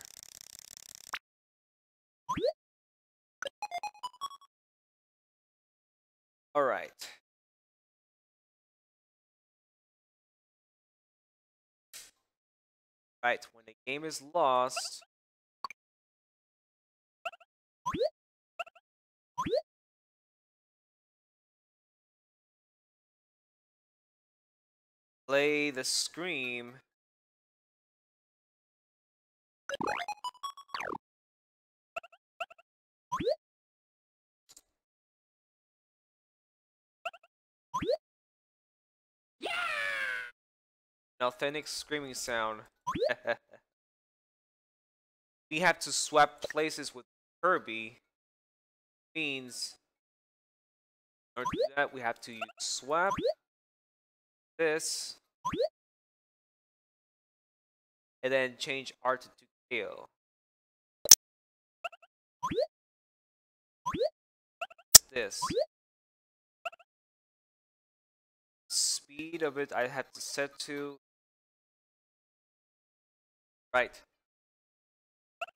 All right. Right, when the game is lost, play the scream. Yeah! An authentic screaming sound. We have to swap places with Kirby. Means in order to do that, we have to use swap this and then change art to kill. This speed of it I have to set to right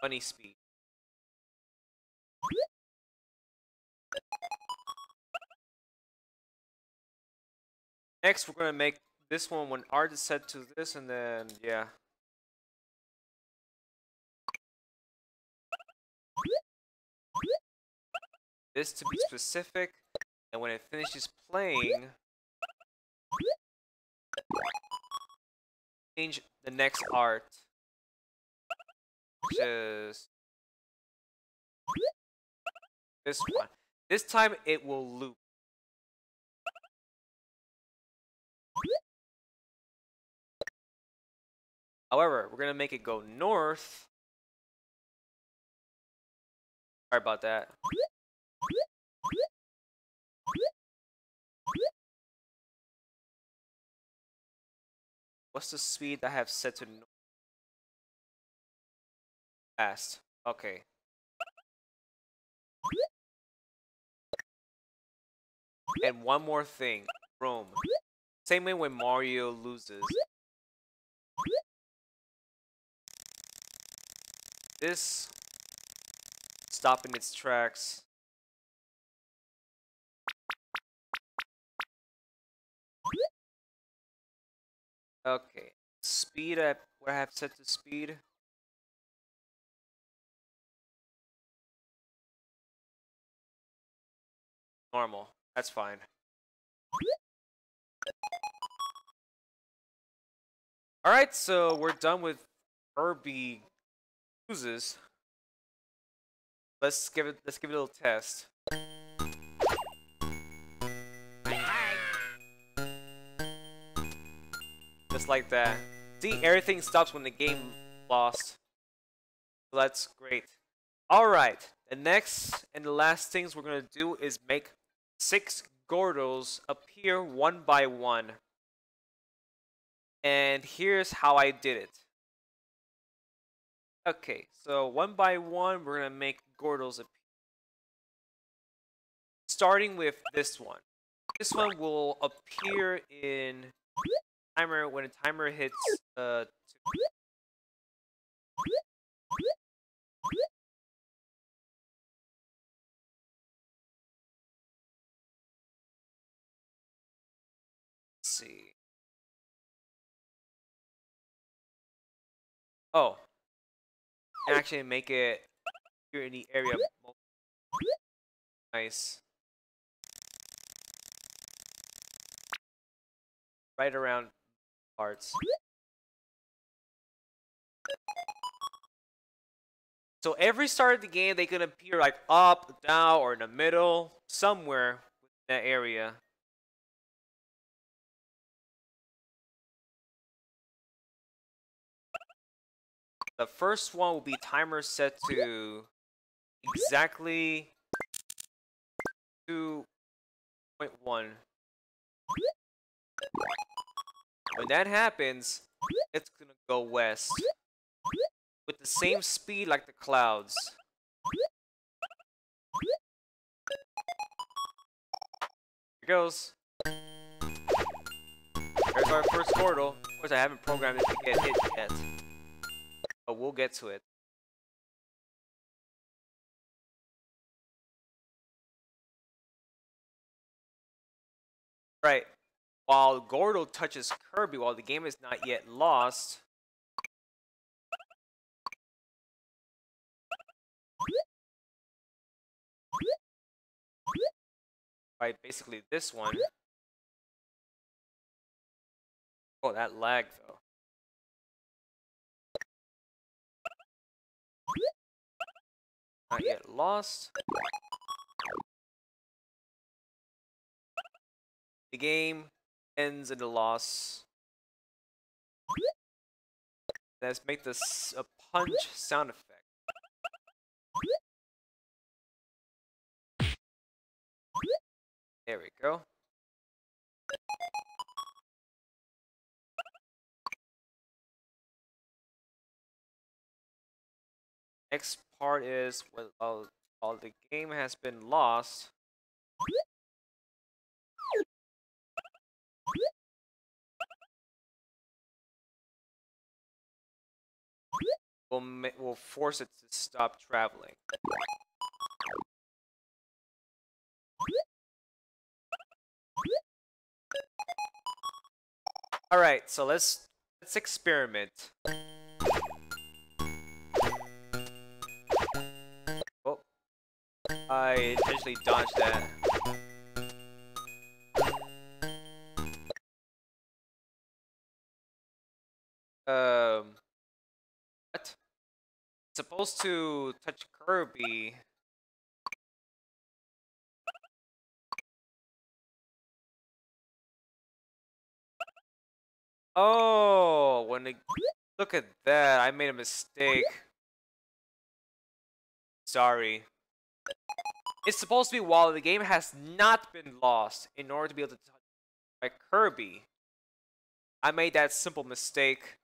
bunny speed. Next, we're gonna make this one when art is set to this, and then yeah. This to be specific, and when it finishes playing, change the next art, which is this one. This time it will loop. However, we're gonna make it go north. Sorry about that. What's the speed I have set to fast? Okay. And one more thing, room. Same way when Mario loses. This stopping its tracks. Okay. Speed what I have set to speed. Normal. That's fine. Alright, so we're done with Kirby loses. Let's give it a little test. Just like that. See, everything stops when the game lost. So that's great. Alright, the next and the last things we're gonna do is make 6 Gordos appear one by one. And here's how I did it. Okay, so one by one, we're gonna make Gordos appear. Starting with this one. This one will appear in timer when a timer hits 2. Let's see. Oh, and actually make it here in the area. Nice. Right around parts. So every start of the game, they can appear like up, down, or in the middle, somewhere in that area. The first one will be timer set to exactly 2.1. When that happens, it's gonna go west with the same speed like the clouds. Here goes. There's our first Gordo. Of course, I haven't programmed it to get hit yet, but we'll get to it. Right. While Gordo touches Kirby, while the game is not yet lost, right, basically this one. Oh, that lag though. Not yet lost. The game ends in a loss. Let's make this a punch sound effect. There we go. Next part is while the game has been lost. We'll force it to stop traveling. All right, so let's experiment. Oh, I intentionally dodged that. What? It's supposed to touch Kirby. Oh, look at that. I made a mistake. Sorry. It's supposed to be while the game has not been lost in order to be able to touch my Kirby. I made that simple mistake.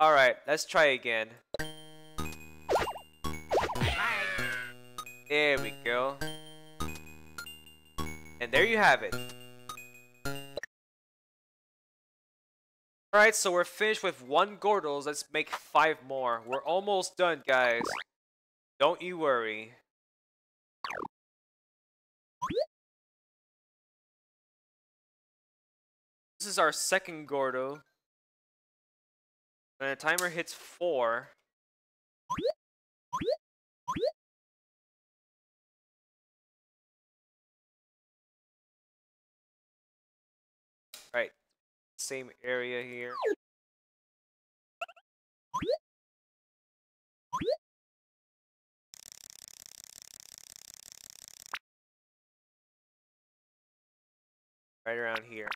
Alright, let's try again. There we go. And there you have it. Alright, so we're finished with 1 Gordos. Let's make 5 more. We're almost done, guys. Don't you worry. This is our second Gordo. When the timer hits 4. Right, same area here. Right around here.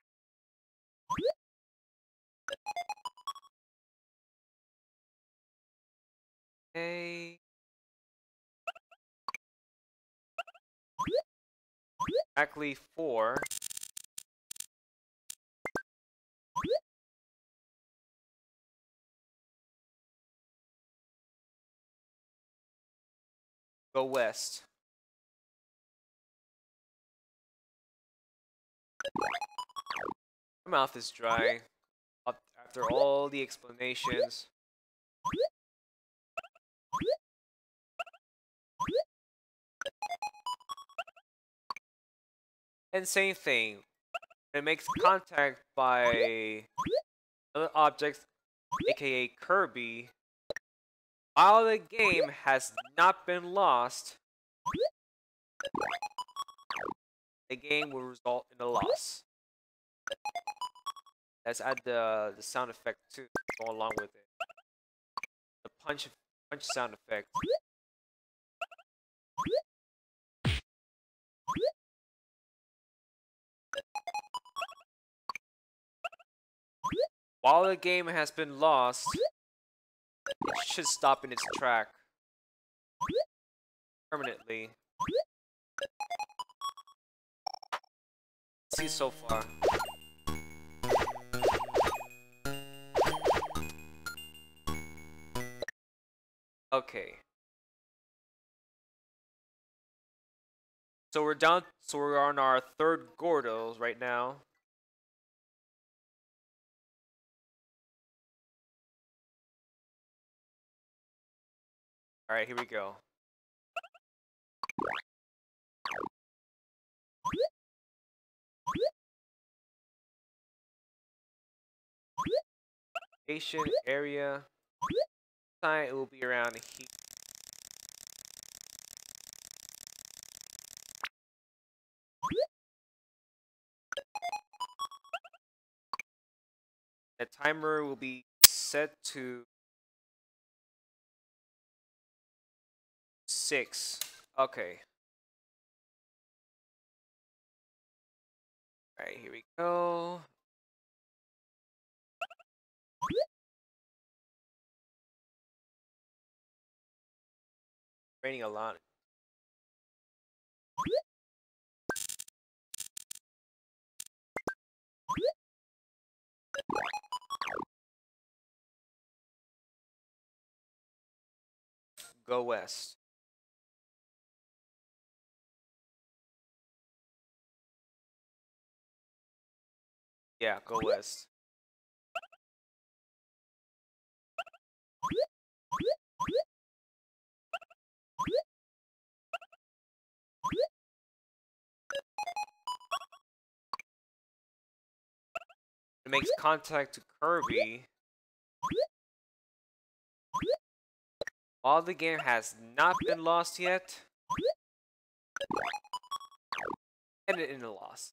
Okay. Exactly 4. Go west. My mouth is dry. After all the explanations. And same thing. When it makes contact by another object, aka Kirby, while the game has not been lost, the game will result in a loss. Let's add the sound effect too, to go along with it. The punch sound effect. While the game has been lost, it should stop in its track permanently. Let's see so far. Okay. So we're on our 3rd Gordos right now. Alright, here we go. Station area. Time it will be around here. The timer will be set to 6. Okay. Alright, here we go. Raining a lot. Go west. Yeah, go west. It makes contact to Kirby. While the game has not been lost yet, ended in a loss.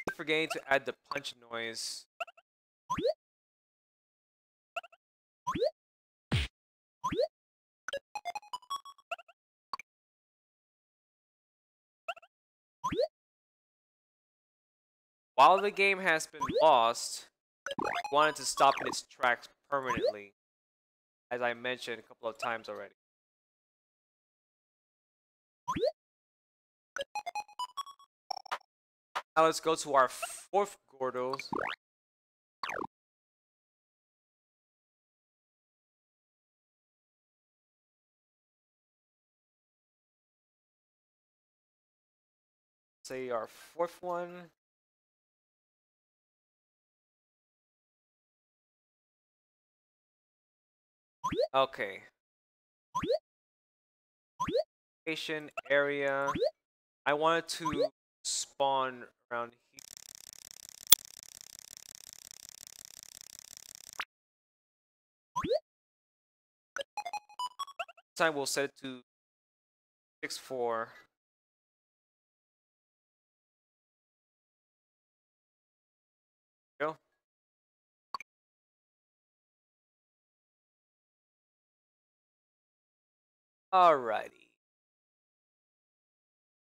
Keep forgetting to add the punch noise. While the game has been lost, I wanted to stop in its tracks permanently, as I mentioned a couple of times already. Now let's go to our fourth Gordos. Say our fourth one. Okay. Location area. I wanted to spawn around here. This time we'll set it to 6-4. Go. Alrighty.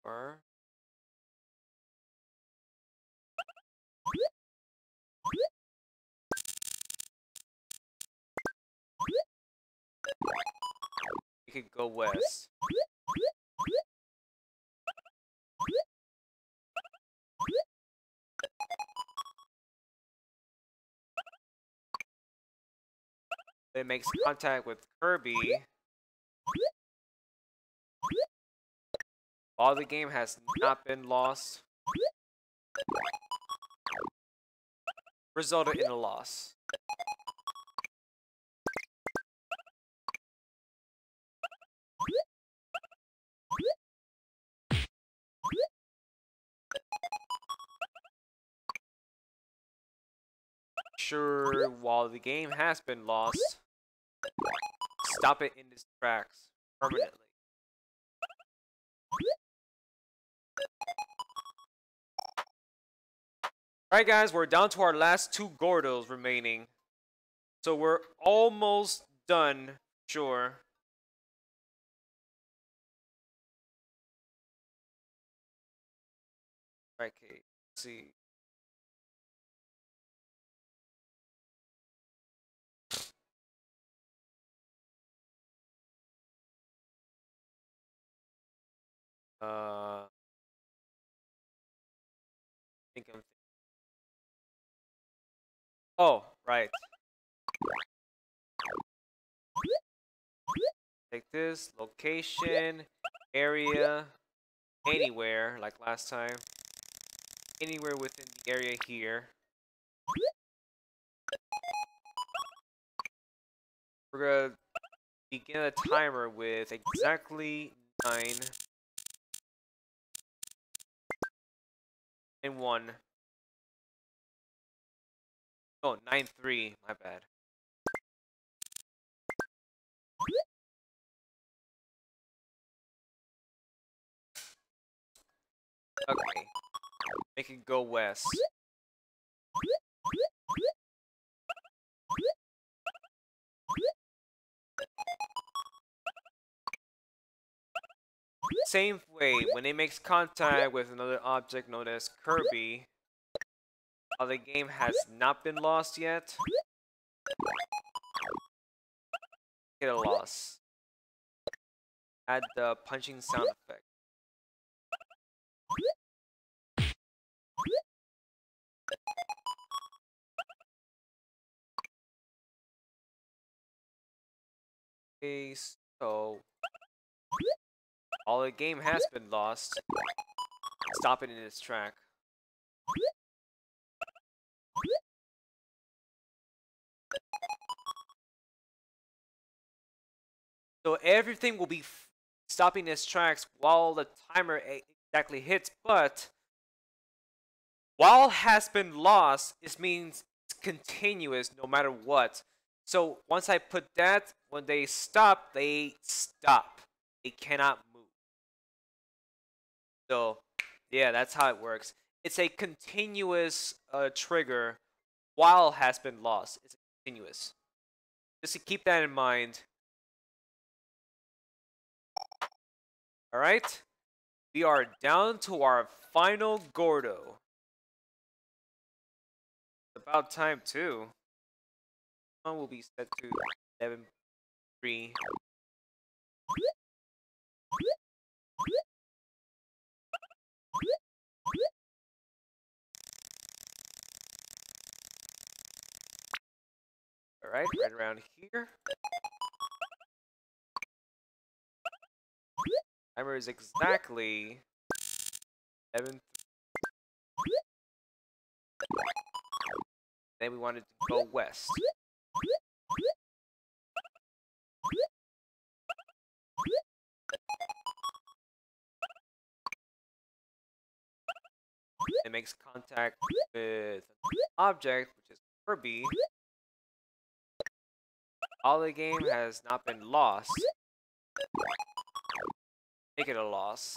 Or we could go west. It makes contact with Kirby. While the game has not been lost, resulted in a loss. Sure, while the game has been lost, stop it in its tracks permanently. Alright guys, we're down to our last two Gordos remaining. So we're almost done, sure. Okay, let's see. I think I'm. Oh, right. Take this location, area, anywhere like last time. Anywhere within the area here. We're gonna begin a timer with exactly 9 and 1. Oh, 9-3, my bad. Okay. Make it go west. Same way, when it makes contact with another object known as Kirby, while the game has not been lost yet, get a loss. Add the punching sound effect. Okay, so all the game has been lost. Stop it in its track. So everything will be stopping its tracks while the timer exactly hits, but while has been lost, it means it's continuous no matter what. So once I put that, when they stop, they stop. They cannot move. So yeah, that's how it works. It's a continuous trigger while has been lost. It's continuous. Just to keep that in mind. Alright? We are down to our final Gordo. About time too. One will be set to 11:3. All right, right around here. Timer is exactly 11. Then we wanted to go west. It makes contact with an object, which is Kirby. All the game has not been lost. Make it a loss.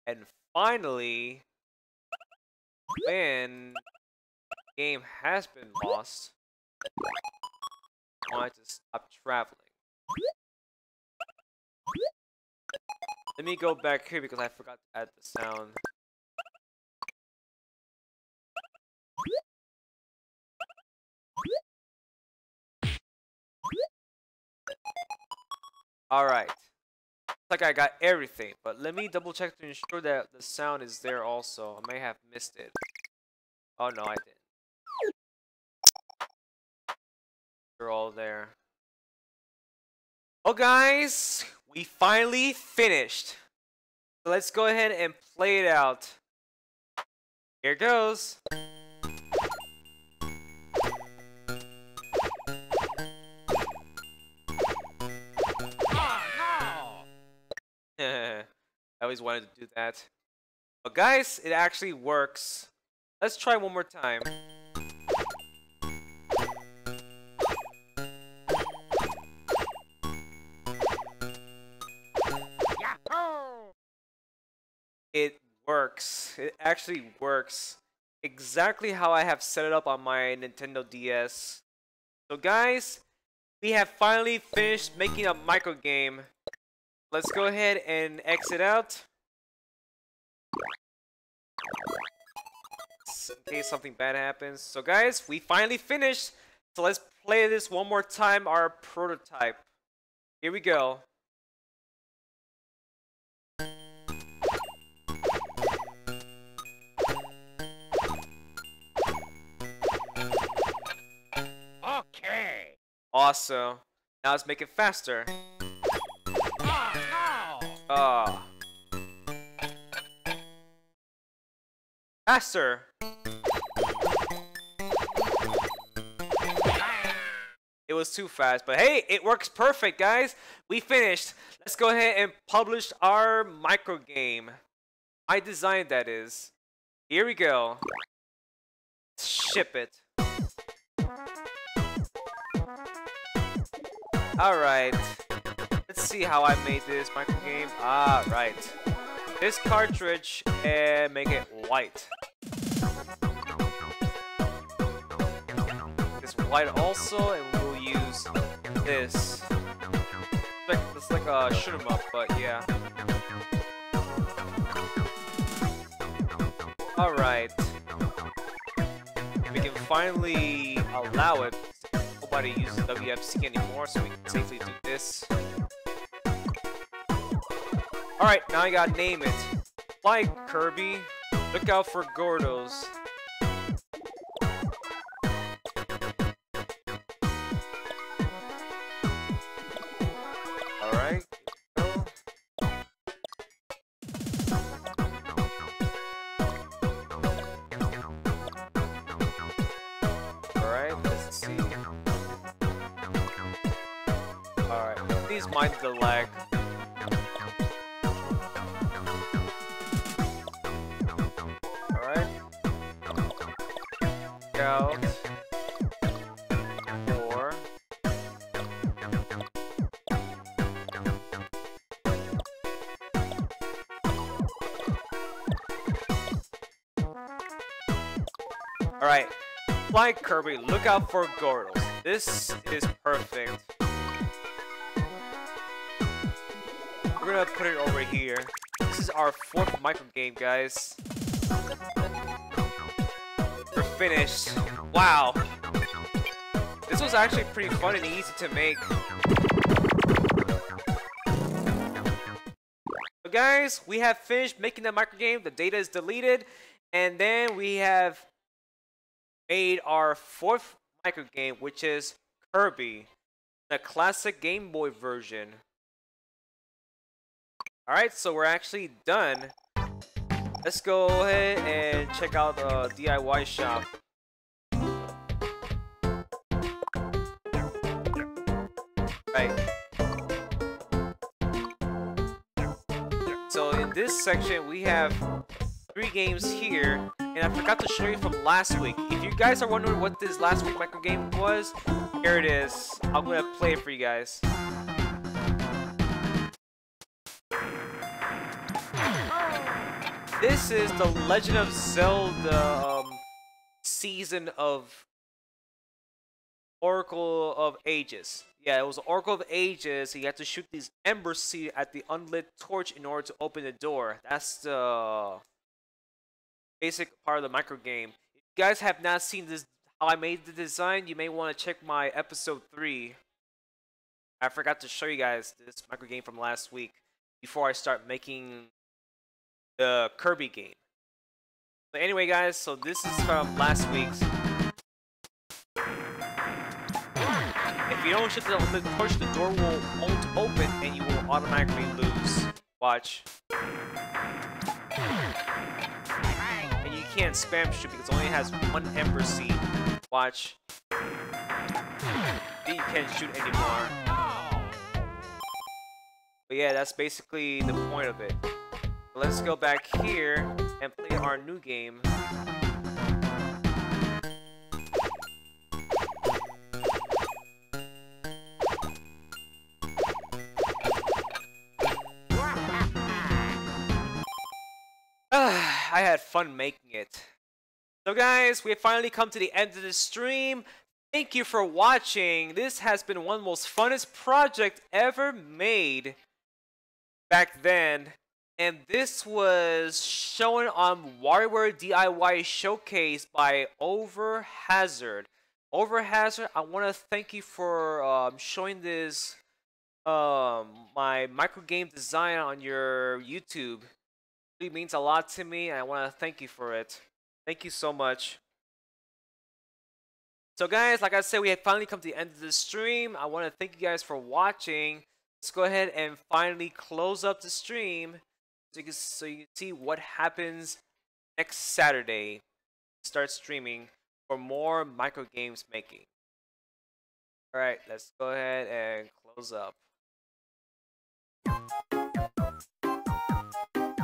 And finally, when the game has been lost, I want to stop traveling. Let me go back here because I forgot to add the sound. Alright. Looks like I got everything, but let me double check to ensure that the sound is there also. I may have missed it. Oh no, I didn't. They're all there. Oh guys, we finally finished. So let's go ahead and play it out. Here goes. I always wanted to do that. But guys, it actually works. Let's try one more time. It works. It actually works exactly how I have set it up on my Nintendo DS. So guys, we have finally finished making a micro game. Let's go ahead and exit out. In case something bad happens. So guys, we finally finished. So let's play this one more time, our prototype. Here we go. Okay. Awesome. Now let's make it faster. Faster. It was too fast, but hey, it works perfect, guys. We finished. Let's go ahead and publish our micro game. I designed, that is. Here we go. Ship it. Alright. Let's see how I made this micro game. Alright. This cartridge and make it white. This white also, and we'll use this. It's like a shoot 'em up, but yeah. Alright. We can finally allow it. Nobody uses WFC anymore, so we can safely do this. Alright, now I gotta name it. Fly Kirby, look out for Gordos. Alright, go. Alright, let's see. Alright, please mind the lag. Out 4. Alright, fly Kirby, look out for Gordos. This is perfect. We're gonna put it over here. This is our 4th micro game, guys. finished. Wow. This was actually pretty fun and easy to make. So guys, we have finished making the microgame. The data is deleted. And then we have made our fourth microgame, which is Kirby, the classic Game Boy version. Alright, so we're actually done. Let's go ahead and check out the DIY shop. Right. So in this section, we have 3 games here, and I forgot to show you from last week. If you guys are wondering what this last week microgame was, here it is. I'm gonna play it for you guys. This is the Legend of Zelda season of Oracle of Ages. Yeah, it was Oracle of Ages. You had to shoot these ember seed at the unlit torch in order to open the door. That's the basic part of the microgame. If you guys have not seen this, how I made the design, you may want to check my episode 3. I forgot to show you guys this microgame from last week before I start making the Kirby game. So anyway guys, so this is from last week's. If you don't shoot the torch, the door won't open and you will automatically lose. Watch. And you can't spam shoot because it only has 1 ember seed. Watch. Then you can't shoot anymore. But yeah, that's basically the point of it. Let's go back here and play our new game. I had fun making it. So guys, we have finally come to the end of the stream. Thank you for watching. This has been one of the most funnest projects ever made back then. And this was shown on Warioware DIY Showcase by Overhazard. Overhazard, I want to thank you for showing this my microgame design on your YouTube. It really means a lot to me, and I want to thank you for it. Thank you so much. So guys, like I said, we have finally come to the end of the stream. I want to thank you guys for watching. Let's go ahead and finally close up the stream. So you can see what happens next Saturday. Start streaming for more microgames making. Alright, let's go ahead and close up.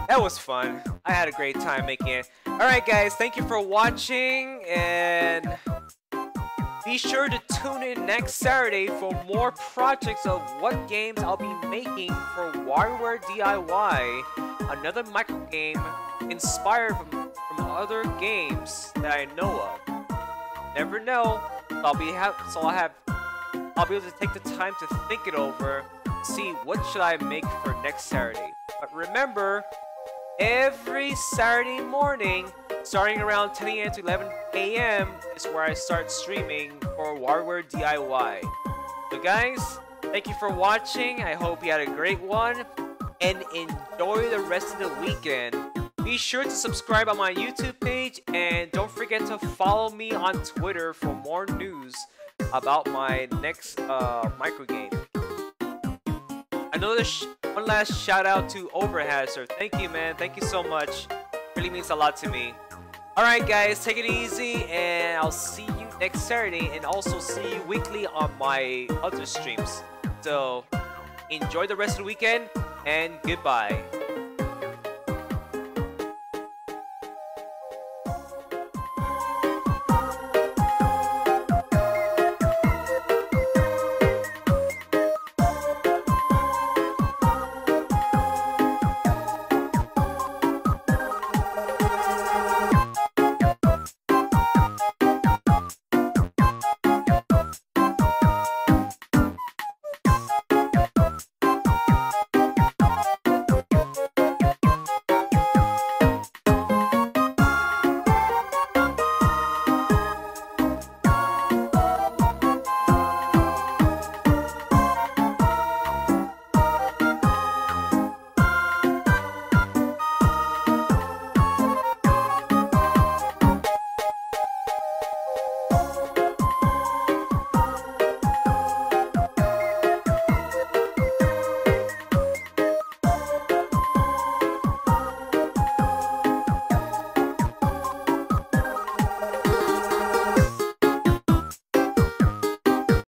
That was fun. I had a great time making it. Alright guys, thank you for watching, and be sure to tune in next Saturday for more projects of what games I'll be making for Warioware DIY. Another microgame inspired from other games that I know of. Never know. I'll be able to take the time to think it over, see what should I make for next Saturday. But remember, every Saturday morning, starting around 10 a.m. to 11 a.m. is where I start streaming for Warioware DIY. So guys, thank you for watching. I hope you had a great one, and enjoy the rest of the weekend. Be sure to subscribe on my YouTube page, and don't forget to follow me on Twitter for more news about my next microgame. One last shout out to Overhazard. Thank you, man. Thank you so much. Really means a lot to me. Alright guys, take it easy, and I'll see you next Saturday, and also see you weekly on my other streams. So enjoy the rest of the weekend, and goodbye.